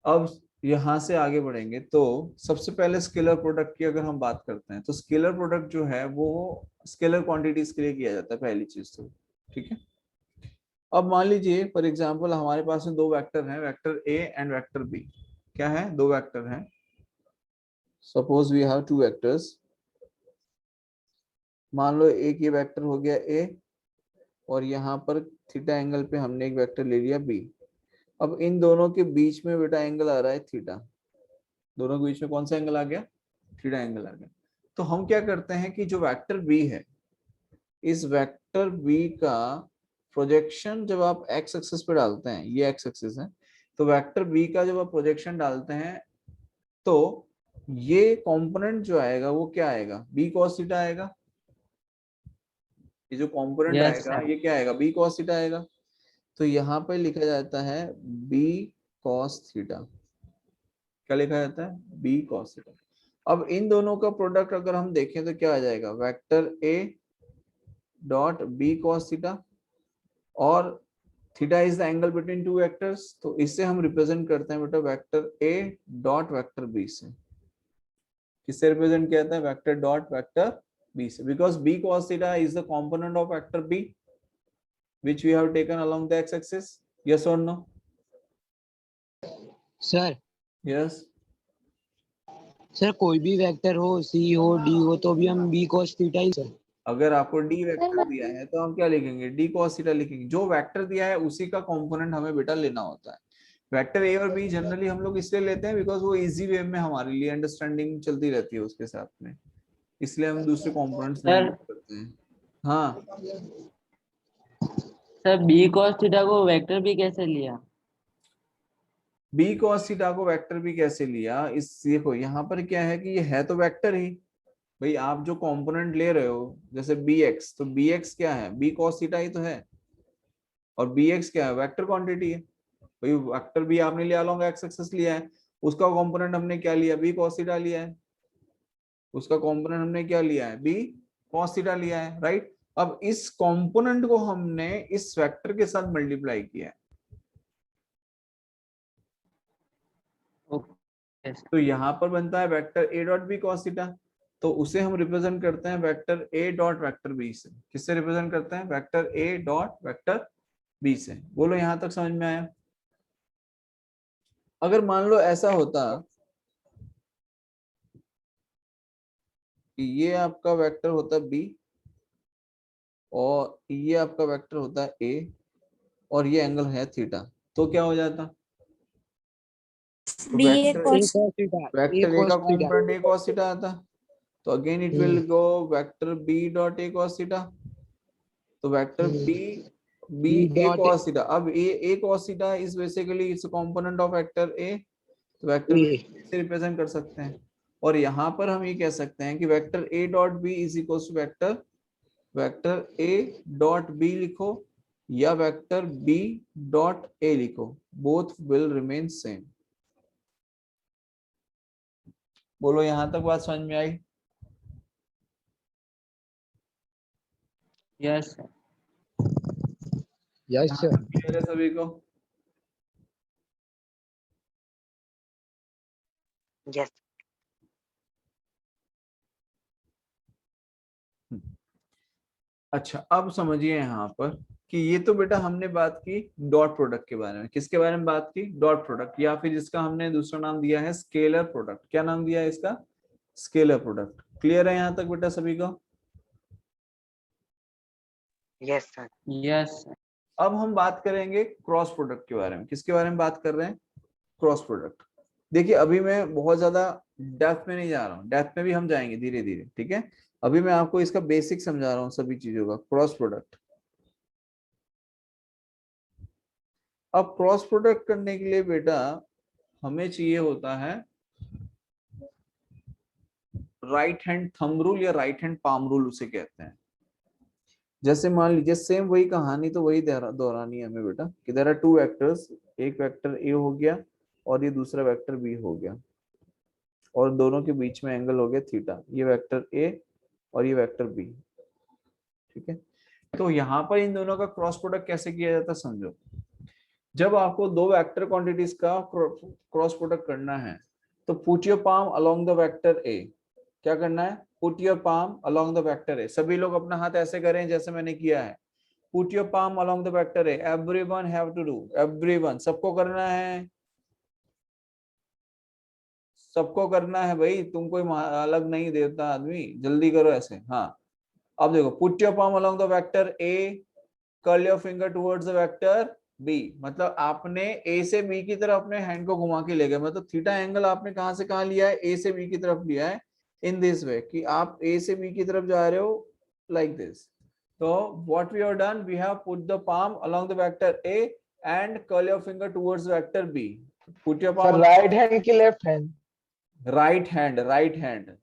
अब यहाँ से आगे बढ़ेंगे तो सबसे पहले स्केलर प्रोडक्ट की अगर हम बात करते हैं तो स्केलर प्रोडक्ट जो है वो स्केलर क्वांटिटीज के लिए किया जाता है, पहली चीज तो, ठीक है। अब मान लीजिए फॉर एग्जांपल हमारे पास में दो वेक्टर हैं, vector A and vector B. क्या है, दो वेक्टर हैं। Suppose we have two vectors. मान लो एक ये वेक्टर हो गया ए और यहाँ पर थीटा एंगल पे हमने एक वेक्टर ले लिया बी। अब इन दोनों के बीच में बेटा एंगल आ रहा है थीटा। दोनों के बीच में कौन सा एंगल आ गया? थीटा एंगल आ गया। तो हम क्या करते हैं कि जो वेक्टर बी है, इस वेक्टर बी का प्रोजेक्शन जब आप एक्स एक्सिस पे डालते हैं, ये एक्स एक्सिस है, तो वेक्टर बी का जब आप प्रोजेक्शन डालते हैं तो ये कंपोनेंट जो आएगा वो क्या आएगा? बी कॉस थीटा आएगा। ये जो कंपोनेंट Yes, आएगा sir. ये क्या आएगा? बी कॉस थीटा आएगा। तो यहाँ पे लिखा जाता है बी कॉस थीटा। क्या लिखा जाता है? B cos theta. अब इन दोनों का प्रोडक्ट अगर हम देखें तो क्या आ जाएगा? Vector A dot B cos theta, और theta is the angle between two vectors, तो इससे हम रिप्रेजेंट करते हैं बेटा vector A dot vector B से। किससे रिप्रेजेंट किया जाता है? वेक्टर डॉट वेक्टर बी से, because B cos theta is the component of vector b which we have taken along the x axis. Yes or no? Sir Yes. Sir कोई भी vector हो, सी हो डी हो, तो भी हम बी cos थीटा ही sir. अगर आपको डी वेक्टर दिया है तो हम क्या लिखेंगे? डी cos थीटा लिखेंगे। जो वेक्टर दिया है उसी का कंपोनेंट हमें बेटा लेना होता है। वेक्टर ए और बी जनरली हम लोग इसलिए लेते हैं बिकॉज वो इजी वे में हमारे लिए अंडरस्टैंडिंग चलती रहती है उसके साथ में, इसलिए हम दूसरे कंपोनेंट्स नहीं सर यूज करते हैं। हाँ सर बी cos थीटा को वेक्टर भी कैसे लिया? बी cos थीटा को वेक्टर भी कैसे लिया? इस देखो यहाँ पर क्या है कि ये है तो वेक्टर ही भाई। आप जो कंपोनेंट ले रहे हो जैसे बी एक्स, तो बी एक्स क्या है? बी cos थीटा ही तो है। और बी एक्स क्या है? वेक्टर क्वांटिटी है भाई। वेक्टर भी आपने लिया अलोंग एक्स एक्सिस लिया है, उसका कंपोनेंट हमने क्या लिया? बी cos थीटा लिया है। उसका कंपोनेंट हमने क्या लिया है? बी cos थीटा लिया है, राइट। अब इस कंपोनेंट को हमने इस वेक्टर के साथ मल्टीप्लाई किया है, ओके तो यहाँ पर बनता है vector A dot B cos theta. तो उसे हम रिप्रेजेंट करते हैं vector A dot vector B से। किससे रिप्रेजेंट करते हैं? Vector A dot vector B से। बोलो यहाँ तक समझ में आया? अगर मान लो ऐसा होता कि ये आपका वेक्टर होता बी और ये आपका वेक्टर होता है ए और ये एंगल है थीटा, तो क्या हो जाता? तो B A vector cos vector A का कंपोनेंट ए cos थीटा आता। तो again it will go vector B dot A cos theta. तो vector B B A cos theta. अब A cos theta is basically its component of vector A, तो vector B से represent कर सकते हैं। और यहाँ पर हम ये कह सकते हैं कि vector A dot B is equal to vector A dot B लिखो या वेक्टर बी डॉट ए लिखो, बोथ विल रिमेन सेम। बोलो यहाँ तक बात समझ में आई? Yes sir. Yes sir. Clear है सभी को? यस। अच्छा अब समझिए यहाँ पर कि ये तो बेटा हमने बात की डॉट प्रोडक्ट के बारे में। किसके बारे में बात की? डॉट प्रोडक्ट, या फिर जिसका हमने दूसरा नाम दिया है स्केलर प्रोडक्ट। क्या नाम दिया है इसका? Scalar product. क्लियर है यहाँ तक बेटा सभी को? Yes sir. Yes sir. अब हम बात करेंगे क्रॉस प्रोडक्ट के बारे में। किसके बारे में बात कर रहे हैं? Cross product. देखिए अभी मैं बहुत ज्यादा डेप्थ में नहीं जा रहा हूँ, डेप्थ में भी हम जाएंगे धीरे धीरे, ठीक है। अभी मैं आपको इसका बेसिक समझा रहा हूँ सभी चीजों का। क्रॉस प्रोडक्ट, अब क्रॉस प्रोडक्ट करने के लिए बेटा हमें चाहिए होता है राइट हैंड थंब रूल या राइट हैंड पाम रूल उसे कहते हैं। जैसे मान लीजिए सेम वही कहानी तो वही दोहरानी है हमें बेटा कि देयर आर टू वेक्टर्स, एक वेक्टर ए हो गया और ये दूसरा वेक्टर बी हो गया और दोनों के बीच में एंगल हो गया थीटा। ये वेक्टर ए और ये वेक्टर बी, ठीक है। तो यहाँ पर इन दोनों का क्रॉस प्रोडक्ट कैसे किया जाता है समझो। जब आपको दो वेक्टर क्वांटिटीज का क्रॉस प्रोडक्ट करना है तो put your palm along the vector A. क्या करना है? Put your palm along the vector ए। सभी लोग अपना हाथ ऐसे करें जैसे मैंने किया है। Put your palm along the vector A. Everyone have to do, everyone, सबको करना है, सबको करना है भाई। तुम कोई अलग नहीं देवता आदमी, जल्दी करो ऐसे। हाँ अब देखो, put your palm along the vector A curl your finger towards the vector B. मतलब आपने ए से बी की तरफ अपने हैंड को घुमा के ले गए, मतलब थीटा एंगल आपने कहां से कहां लिया है, ए से बी की तरफ लिया है इन दिस वे, कि आप ए से बी की तरफ जा रहे हो लाइक दिस। तो what we have done, we have put the palm along the vector A and curl your finger towards vector B. Put your palm right hand की लेफ्ट हैंड? राइट हैंड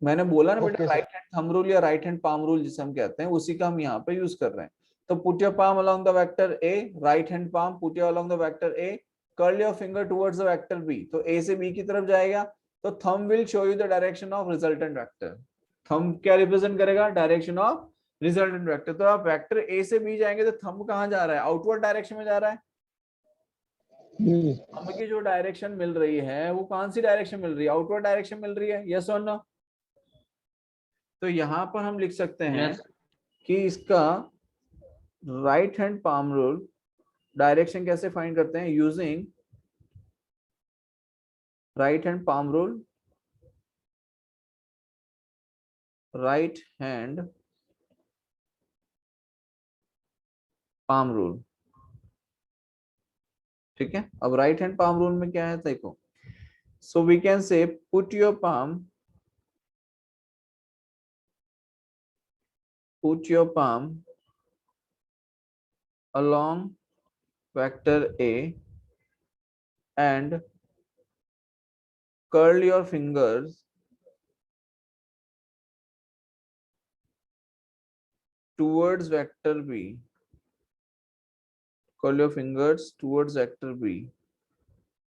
मैंने बोला ना बेटा, Okay, right hand thumb rule या right hand palm rule जिसे हम कहते हैं, उसी का हम यहाँ पे यूज कर रहे हैं। तो put your palm along the vector A, right hand palm put your along the vector A, curl your finger towards the vector B. तो ए से बी की तरफ जाएगा, तो thumb will show you the direction of resultant vector. Thumb क्या represent करेगा, direction of resultant vector. तो आप वेक्टर ए से बी जाएंगे तो थंब कहाँ जा रहा है, आउटवर्ड डायरेक्शन में जा रहा है। थंब की जो डायरेक्शन मिल रही है वो कौन सी डायरेक्शन मिल रही है, आउटवर्ड डायरेक्शन मिल रही है, यस और नो। तो यहां पर हम लिख सकते हैं Yes. कि इसका right hand palm rule direction कैसे फाइंड करते हैं, using right hand palm rule, right hand palm rule. ठीक है, अब राइट हैंड पाम रूल में क्या है देखो, so we can say put your palm along vector A and curl your fingers towards vector B. Curl your fingers towards vector B,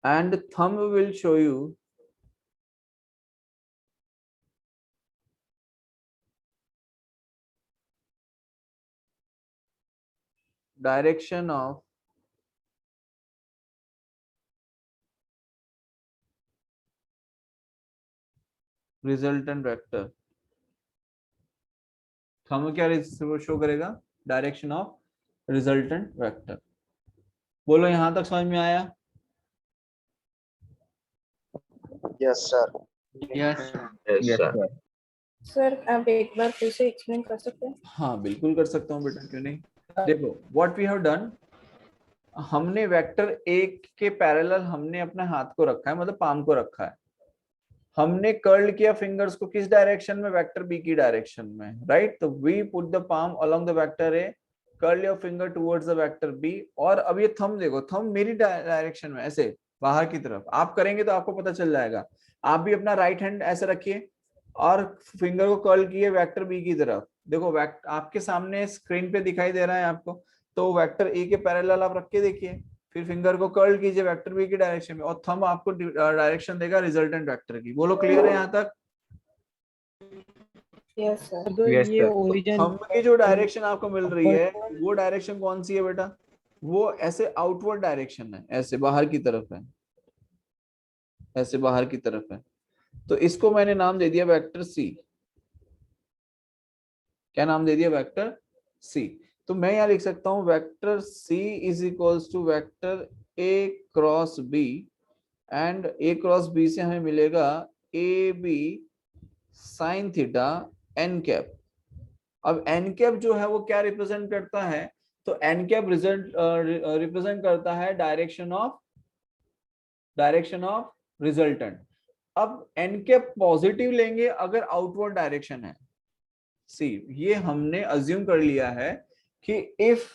and thumb will show you direction of resultant vector। Thumb क्या show करेगा, direction of resultant vector. बोलो यहां तक समझ में आया। Yes sir. Yes. Yes, sir. Sir आप एक बार फिर से एक्सप्लेन कर सकते हैं? हाँ बिल्कुल कर सकता हूँ बेटा, क्यों नहीं। देखो व्हाट वी हैव डन, हमने वेक्टर ए के पैरेलल हमने अपने हाथ को रखा है, मतलब पाम को रखा है। हमने कर्ल किया फिंगर्स को किस डायरेक्शन में, वेक्टर बी की डायरेक्शन में, राइट। तो we put the palm along the vector A, curl your finger towards the vector B. और अब ये थंब देखो, थंब मेरी डायरेक्शन में ऐसे बाहर की तरफ, आप करेंगे तो आपको पता चल जाएगा। आप भी अपना राइट हैंड ऐसे रखिए और फिंगर को कर्ल किए वेक्टर बी की तरफ। देखो आपके सामने स्क्रीन पे दिखाई दे रहा है आपको, तो वेक्टर ए के पैरेलल आप रख के देखिए, फिर फिंगर को कर्ल कीजिए वेक्टर बी की डायरेक्शन में, और थंब आपको डायरेक्शन देगा रिजल्टेंट वेक्टर की। बोलो क्लियर है यहाँ तक। Yes sir. तो Yes, ये sir. ओरिजिन थंब की जो डायरेक्शन आपको मिल रही है वो डायरेक्शन कौन सी है बेटा, वो ऐसे आउटवर्ड डायरेक्शन है, ऐसे बाहर की तरफ है, ऐसे बाहर की तरफ है। तो इसको मैंने नाम दे दिया वेक्टर सी। क्या नाम दे दिया, वेक्टर सी। तो मैं यहाँ लिख सकता हूँ vector C is equals to vector A cross B, and A cross B से हमें मिलेगा A B sine theta N cap. अब एन कैप जो है वो क्या रिप्रेजेंट करता है, तो एन कैप रिप्रेजेंट करता है डायरेक्शन ऑफ रिजल्टेंट। अब एन कैप पॉजिटिव लेंगे अगर आउटवर्ड डायरेक्शन है। सी ये हमने अज्यूम कर लिया है कि if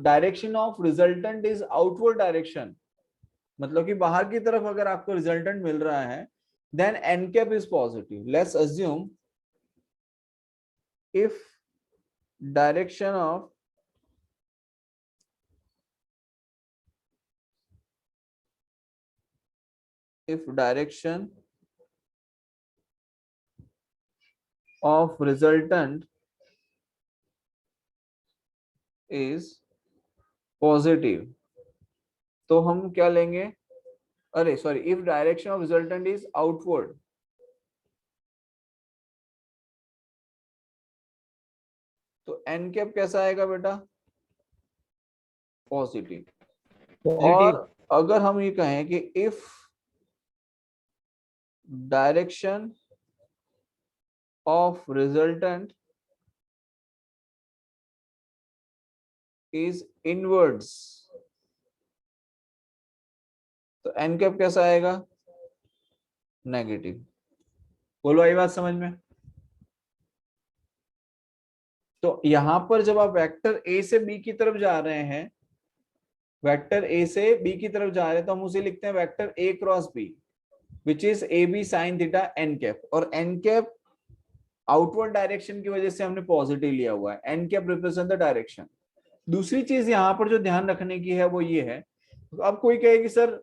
direction of resultant is outward direction, मतलब कि बाहर की तरफ अगर आपको रिजल्टेंट मिल रहा है, then n cap is positive. Let's assume if direction of resultant is positive, तो हम क्या लेंगे, अरे sorry, if direction of resultant is outward, तो एन कैप कैसा आएगा बेटा, पॉजिटिव। और अगर हम ये कहें कि if direction of resultant is inwards, तो एन कैप कैसा आएगा? नेगेटिव। बोलो आई बात समझ में? तो यहां पर जब आप वेक्टर ए से बी की तरफ जा रहे हैं, वेक्टर ए से बी की तरफ जा रहे हैं, तो हम उसे लिखते हैं vector A cross B which is A B sine theta N cap. और एन कैप आउटवर्ड डायरेक्शन की वजह से हमने पॉजिटिव लिया हुआ है, N cap represent the direction. दूसरी चीज यहां पर जो ध्यान रखने की है वो ये है, अब कोई कहे कि सर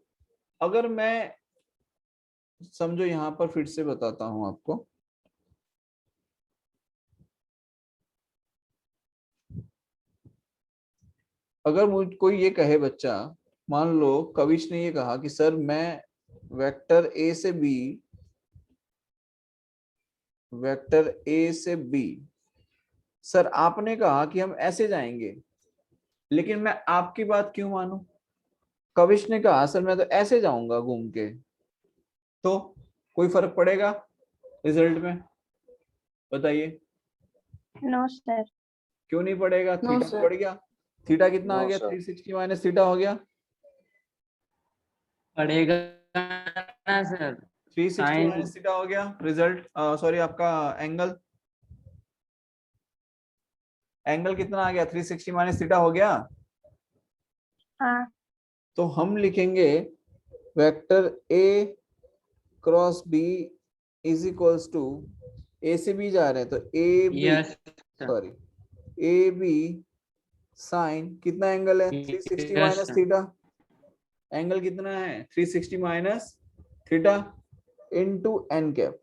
अगर मैं, समझो यहां पर फिर से बताता हूं आपको, अगर मुझ कोई ये कहे बच्चा, मान लो कविश ने ये कहा कि सर मैं वेक्टर ए से बी, वेक्टर ए से बी, सर आपने कहा कि हम ऐसे जाएंगे, लेकिन मैं आपकी बात क्यों मानूं? कविश ने कहा सर मैं तो ऐसे जाऊंगा घूम के, तो कोई फर्क पड़ेगा रिजल्ट में? बताइए। No sir. क्यों नहीं पड़ेगा? No, theta sir. बढ़ गया, थीटा कितना आ No, गया? sir. 360 माइनस थीटा हो गया, पड़ेगा ना सर? 360 Sin- माइनस थीटा हो गया रिजल्ट, सॉरी आपका एंगल, एंगल कितना आ गया? 360 माइनस थीटा हो गया। हाँ। तो हम लिखेंगे vector A cross B is equals to, A से बी जा रहे हैं तो A B, Yes, sorry A B sine कितना एंगल है? 360 Yes, minus sir. Theta. Angle कितना है? 360 minus theta into N cap.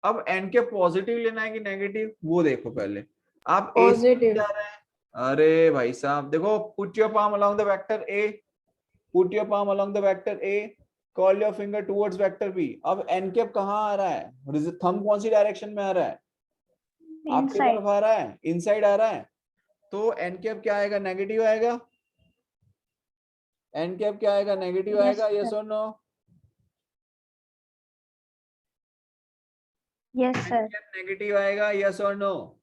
अब एन कैप पॉजिटिव लेना है कि नेगेटिव, वो देखो पहले। आप ए से Positive. जा रहे हैं, अरे भाई साहब देखो, put your palm along the vector A, put your palm along the vector A, curl your finger towards vector B. अब एन कैप कहाँ आ रहा है? थंब कौन सी डायरेक्शन में आ रहा है? आपकी इनसाइड। तरफ आ रहा है, इनसाइड आ रहा है, तो एन कैप क्या आएगा? नेगेटिव आएगा। एन कैप क्या आएगा? नेगेटिव Yes, आएगा। sir. यस और नो? Yes sir. नेगेटिव आएगा। यस और नो?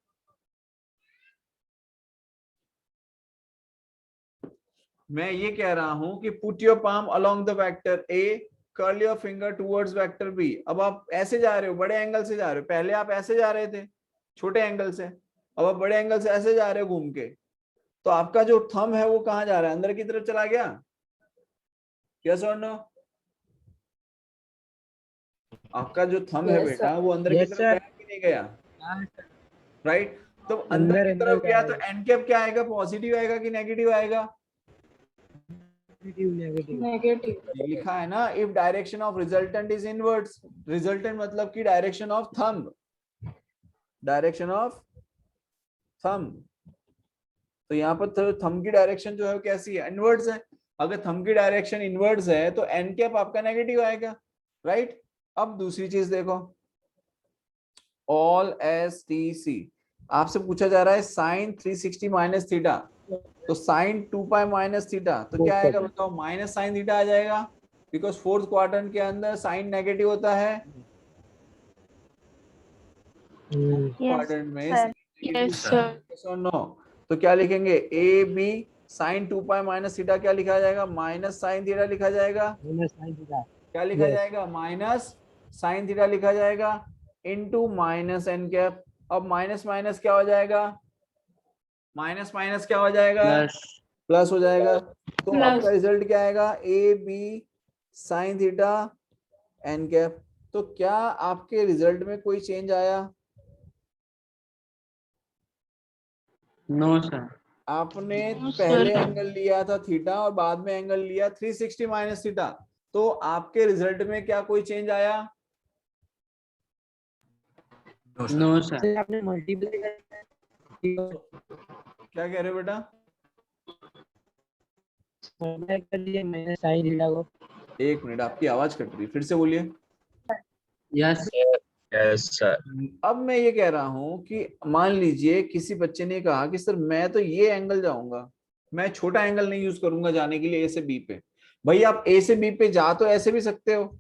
मैं ये कह रहा हूं कि put your palm along the vector A, curl your finger towards vector B. अब आप ऐसे जा रहे हो, बड़े एंगल से जा रहे हो, पहले आप ऐसे जा रहे थे छोटे एंगल से, अब आप बड़े एंगल से ऐसे जा रहे हो घूम के, तो आपका जो थंब है वो कहाँ जा रहा है? अंदर की तरफ चला गया। यस और नो? आपका जो थंब है Yes, बेटा sir. वो अंदर की Yes, तरफ sir. गया कि नहीं गया? राइट। तो अंदर की तरफ गया तो एन कैप क्या आएगा? पॉजिटिव आएगा कि नेगेटिव आएगा? Negative. ये लिखा है ना, if direction of resultant is inwards, resultant मतलब की direction of thumb, direction of thumb. तो यहाँ पर थंब की डायरेक्शन जो है वो कैसी है? इनवर्ड्स है। अगर थंब की डायरेक्शन इनवर्ड्स है तो एन कैप आपका नेगेटिव आएगा, राइट। अब दूसरी चीज देखो, ऑल एस टी सी, आपसे पूछा जा रहा है साइन 360 माइनस थीटा, तो साइन 2 पाई माइनस थीटा, तो क्या आएगा बताओ? माइनस साइन थीटा आ जाएगा, बिकॉज फोर्थ क्वाड्रेंट के अंदर साइन नेगेटिव होता है, क्वाड्रेंट में सर। Yes, sir. नो। तो क्या लिखेंगे? A B sine 2 pi minus theta क्या लिखा जाएगा? माइनस साइन थीटा लिखा जाएगा। क्या लिखा जाएगा? माइनस साइन थीटा लिखा जाएगा इनटू माइनस एन कैप। अब माइनस माइनस क्या हो जाएगा? माइनस माइनस क्या हो जाएगा? Plus. प्लस हो जाएगा। तो Plus. आपका रिजल्ट क्या आएगा? A B sine theta N cap. तो क्या आपके रिजल्ट में कोई चेंज आया? No, sir. आपने No, sir. पहले एंगल लिया था थीटा और बाद में एंगल लिया 360 माइनस थीटा, तो आपके रिजल्ट में क्या कोई चेंज आया? No, sir. आपने मल्टीप्लाई क्या कह रहे हो बेटा? कर लिया माइनस साइन थीटा को। एक मिनट, आपकी आवाज कट रही है, फिर से बोलिए। Yes. Yes, sir. अब मैं ये कह रहा हूं कि मान लीजिए किसी बच्चे ने कहा कि सर मैं तो ये एंगल जाऊंगा, मैं छोटा एंगल नहीं यूज करूंगा जाने के लिए ए से बी पे। भाई आप ए से बी पे जा तो ऐसे भी सकते हो,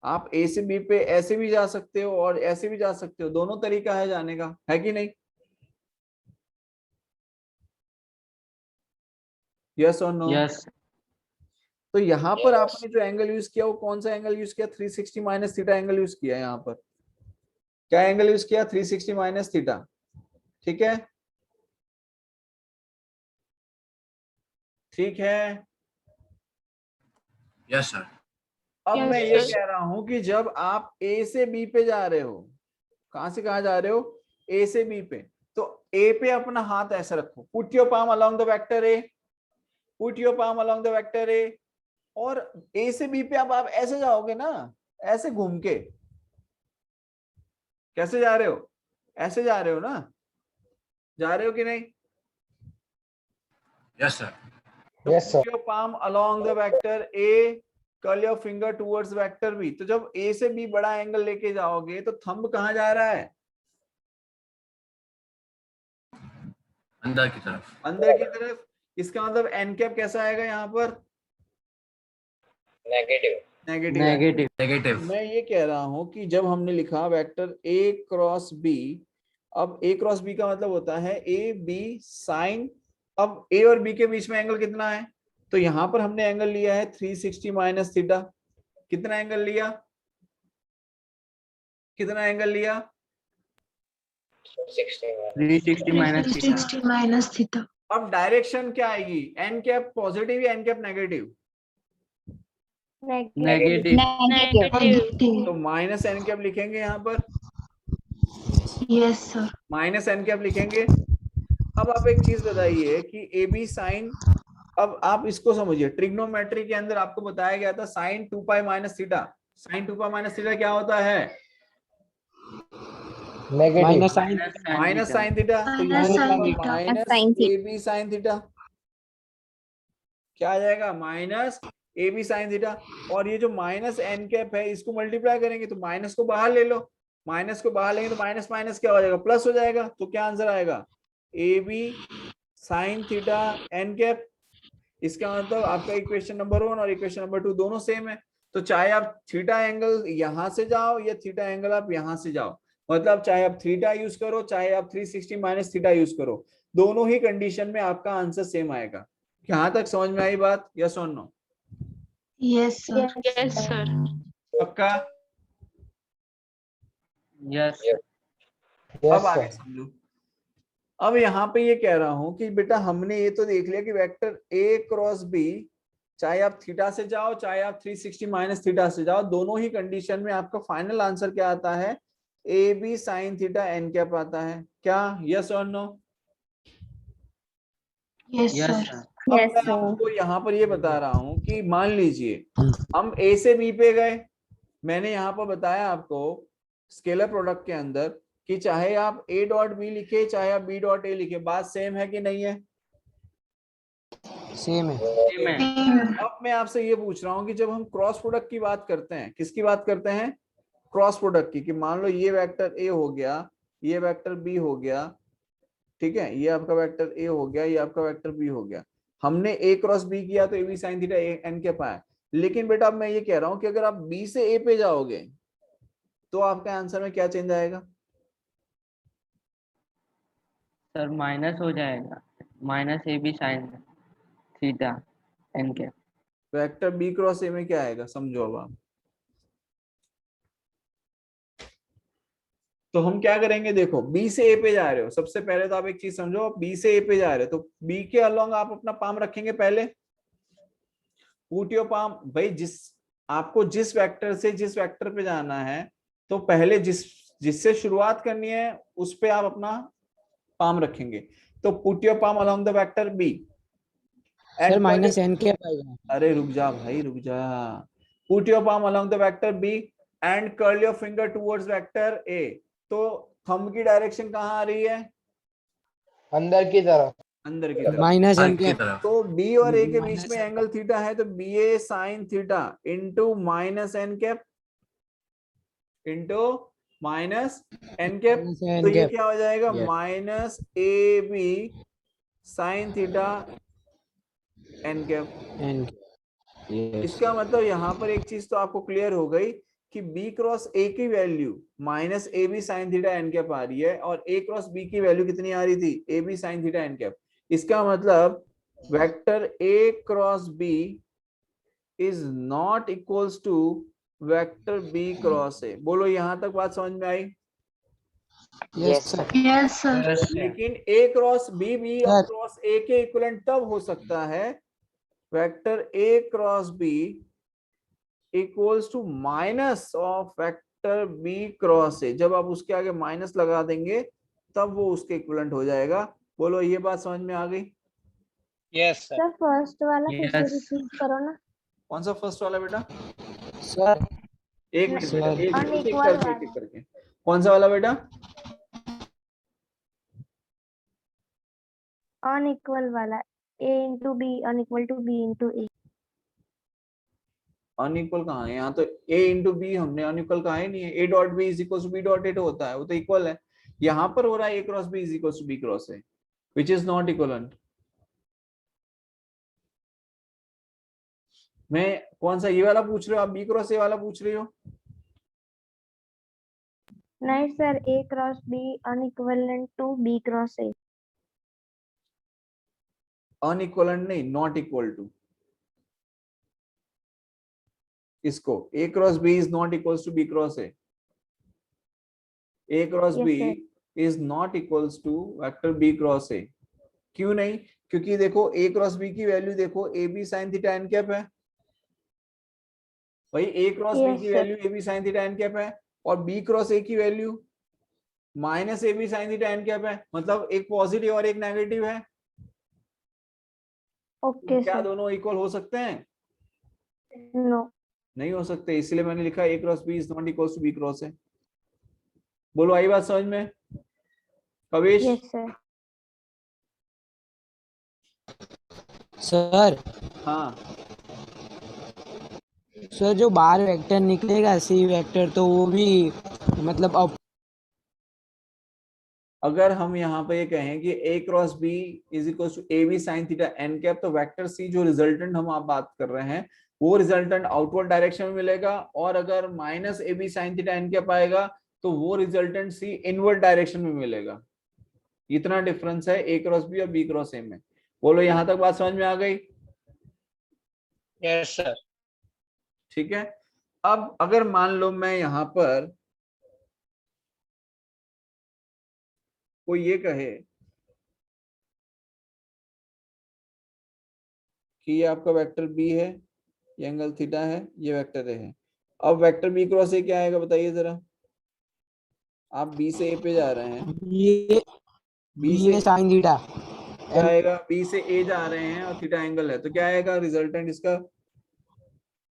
आप ए से बी पे ऐसे भी जा सकते हो और ऐसे भी जा सकते हो, दोनों तरीका है जाने का, है कि नहीं? यस और नो? यस तो यहाँ पर Yes. आपने जो एंगल यूज किया वो कौन सा एंगल यूज किया? 360 माइनस थीटा एंगल यूज किया। यहाँ पर क्या एंगल यूज किया? 360 माइनस थीटा। ठीक है, ठीक है। Yes, sir. अब Yes, मैं ये sir. कह रहा हूं कि जब आप ए से बी पे जा रहे हो, कहां से कहां जा रहे हो? ए से बी पे, तो ए पे अपना हाथ ऐसे रखो, put your palm along the vector A, put your palm along the vector ए। और ए से बी पे अब आप ऐसे जाओगे ना, ऐसे घूम के। कैसे जा रहे हो? ऐसे जा रहे हो ना? जा रहे हो कि नहीं? Yes, sir. Yes, sir. Put your palm along the vector A, curl your finger towards vector B। तो जब A से B बड़ा एंगल लेके जाओगे तो थंब कहां जा रहा है? अंदर की तरफ। अंदर की तरफ। इसका मतलब एन कैप कैसा आएगा यहाँ पर? Negative. नेगेटिव। Negative Negative. मैं ये कह रहा हूं कि जब हमने लिखा वेक्टर A क्रॉस B, अब A क्रॉस B का मतलब होता है ए बी साइन। अब A और B के बीच में एंगल कितना है? तो यहां पर हमने एंगल लिया है 360 माइनस थीटा। कितना एंगल लिया? कितना एंगल लिया? 360. 360 माइनस थीटा। अब डायरेक्शन क्या आएगी? एन कैप पॉजिटिव या एन कैप नेगेटिव? नेगेटिव तो माइनस एन कैप लिखेंगे यहाँ पर। Yes sir. Minus N cap लिखेंगे। अब आप एक चीज बताइए कि ए बी साइन, अब आप इसको समझिए, ट्रिग्नोमेट्री के अंदर आपको बताया गया था sine 2 pi minus theta. Sine 2 pi minus theta क्या होता है? Negative. Minus sine theta. तो यहाँ minus A B sine theta क्या आ जाएगा? Minus A B sine theta. और ये जो माइनस एन कैप है इसको मल्टीप्लाई करेंगे तो माइनस को बाहर ले लो, माइनस को बाहर लेंगे तो माइनस माइनस क्या हो जाएगा? प्लस हो जाएगा। तो क्या आंसर आएगा? A B sine theta N cap. इसका मतलब आपका इक्वेशन नंबर 1 और इक्वेशन नंबर 2 दोनों सेम है। तो चाहे आप थीटा एंगल यहां से जाओ या थीटा एंगल आप यहां से जाओ, मतलब चाहे आप थीटा यूज करो चाहे आप 360 माइनस थीटा यूज करो, दोनों ही कंडीशन में आपका आंसर सेम आएगा। यहां तक समझ में आई बात? यस और no? Yes sir. Yes, sir. पक्का? यस Yes, अब आगे sir. समझो। अब यहाँ पे ये कह रहा हूं कि बेटा हमने ये तो देख लिया कि वेक्टर ए क्रॉस बी, चाहे आप थीटा से जाओ चाहे आप 360 माइनस थीटा से जाओ, दोनों ही कंडीशन में आपका फाइनल आंसर क्या आता है? A B sine theta N cap आता है। क्या? यस और no? Yes yes sir. Sir अब मैं आपको यहाँ पर ये बता रहा हूं कि मान लीजिए हम ए से बी पे गए। मैंने यहाँ पर बताया आपको स्केलर प्रोडक्ट के अंदर कि चाहे आप ए डॉट बी लिखे चाहे आप बी डॉट ए लिखे, बात सेम है कि नहीं है? सेम है। सेम है अब मैं आपसे ये पूछ रहा हूँ कि जब हम क्रॉस प्रोडक्ट की बात करते हैं, किसकी बात करते हैं? क्रॉस प्रोडक्ट की। कि मान लो ये वेक्टर ए हो गया, ये वेक्टर बी हो गया, ठीक है, ये आपका वेक्टर ए हो गया, ये आपका वेक्टर बी हो गया। हमने ए क्रॉस बी किया तो A B sine theta N के पाया। लेकिन बेटा अब मैं ये कह रहा हूं कि अगर आप बी से ए पे जाओगे तो आपका आंसर में क्या चेंज आएगा? सर माइनस हो जाएगा, minus A B sine theta N cap. Vector B cross A में क्या आएगा? समझो अब आप। तो हम क्या करेंगे? देखो बी से ए पे जा रहे हो, सबसे पहले तो आप एक चीज समझो, आप बी से ए पे जा रहे हो तो बी के अलोंग आप अपना पाम रखेंगे पहले। Put your palm. भाई आपको जिस वेक्टर से जिस वेक्टर पे जाना है तो पहले जिससे शुरुआत करनी है उस पे आप अपना पाम रखेंगे। तो put your palm along the vector B. Sir minus N cap आएगा। अरे रुक जा भाई, रुक जा। Put your palm along the vector B and curl your finger towards vector A. तो थंब की डायरेक्शन कहाँ आ रही है? अंदर की तरफ. अंदर की तरफ। माइनस एन की कैप। तरफ। तो बी और ए के बीच में एंगल थीटा है तो B A sine theta into minus N cap into minus N cap. तो ये क्या हो जाएगा? Minus A B sine theta N cap. इसका मतलब यहाँ पर एक चीज तो आपको क्लियर हो गई कि बी क्रॉस ए की value minus A B sine theta N cap आ रही है और ए क्रॉस बी की वैल्यू कितनी आ रही थी? A B sine theta N cap. इसका मतलब vector A cross B is not equals to vector B cross A. बोलो यहां तक बात समझ में आई? Yes sir. Yes sir. लेकिन ए क्रॉस बी भी सर। क्रॉस ए के इक्विवेलेंट तब हो सकता है vector A cross B equals to minus of vector B cross A. जब आप उसके आगे माइनस लगा देंगे तब वो उसके इक्विवेलेंट हो जाएगा। बोलो ये बात समझ में आ गई? Yes sir. सर फर्स्ट वाला फिर से Yes. रिपीट करो ना। कौन सा फर्स्ट वाला बेटा? सर एक मिनट बेटा, सर। एक Unequal करके वाला। एक करके। कौन सा वाला बेटा? अनइक्वल वाला, a into b unequal to b into a। Unequal कहाँ है? यहाँ तो a इंटू बी हमने अनइक्वल कहा ही नहीं है। a dot B is equal to B dot A होता है, वो तो इक्वल है। यहाँ पर हो रहा है a cross B is equal to B cross A, which is not equivalent. मैं कौन सा ये वाला पूछ रहे हो आप? बी क्रॉस ए वाला पूछ रहे हो? नहीं sir, a cross b unequal to b cross a। Unequal नहीं, नॉट इक्वल टू। इसको a cross B is not equal to B cross A. a cross Yes, B sir. Is not equals to vector b cross A. क्यों नहीं? क्योंकि देखो a cross b की value देखो, A B sine theta N cap है भाई। a cross b Yes, की sir. Value A B sine theta N cap है, और b क्रॉस a की value minus A B sine theta N cap है। मतलब एक पॉजिटिव और एक नेगेटिव है। ओके क्या सर। दोनों इक्वल हो सकते हैं? नो। नहीं हो सकते, इसलिए मैंने लिखा a cross b is not equal to b cross A. बोलो आई बात समझ में? कविश? Yes sir. सर हाँ, सर जो बाहर वेक्टर निकलेगा सी वेक्टर, तो वो भी मतलब अब अगर हम यहाँ पे ये कहें कि a cross b is equal to A B sine theta N cap, तो वेक्टर c जो रिजल्टेंट हम आप बात कर रहे हैं वो रिजल्टेंट आउटवर्ड डायरेक्शन में मिलेगा, और अगर minus A B sine theta N cap आएगा तो वो रिजल्टेंट c इनवर्ड डायरेक्शन में मिलेगा। इतना डिफरेंस है a क्रॉस b और b क्रॉस a में। बोलो यहाँ तक बात समझ में आ गई? Yes sir. ठीक है। अब अगर मान लो मैं यहाँ पर कोई ये कहे कि ये आपका वेक्टर b है, ये एंगल थीटा है, ये वेक्टर a है। अब वेक्टर b क्रॉस a क्या आएगा बताइए जरा। आप b से a पे जा रहे हैं, ये b से साइन थीटा क्या आएगा? b से a जा रहे हैं और थीटा एंगल है, तो क्या आएगा रिजल्टेंट इसका?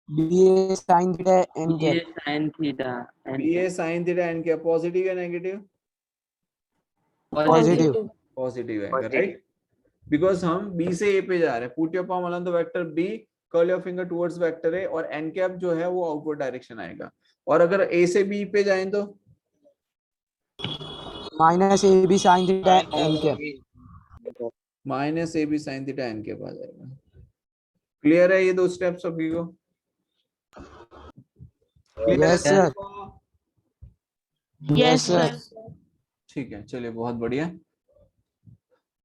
बी साइन थीटा एन ये cap. Sine theta ba sine theta N क्या पॉजिटिव या नेगेटिव? पॉजिटिव। पॉजिटिव आएगा, Positive. राइट? बिकॉज हम b से a पे जा रहे हैं। Put your palm along the vector b, curl your finger towards vector a, और n कैप जो है वो आउटवर्ड डायरेक्शन आएगा। और अगर a से b पे जाएं तो minus A B sine theta N cap. Minus A B sine theta N cap आ जाएगा। क्लियर है ये दो स्टेप्स सभी को? Yes sir. Yes sir. ठीक है, चलिए बहुत बढ़िया।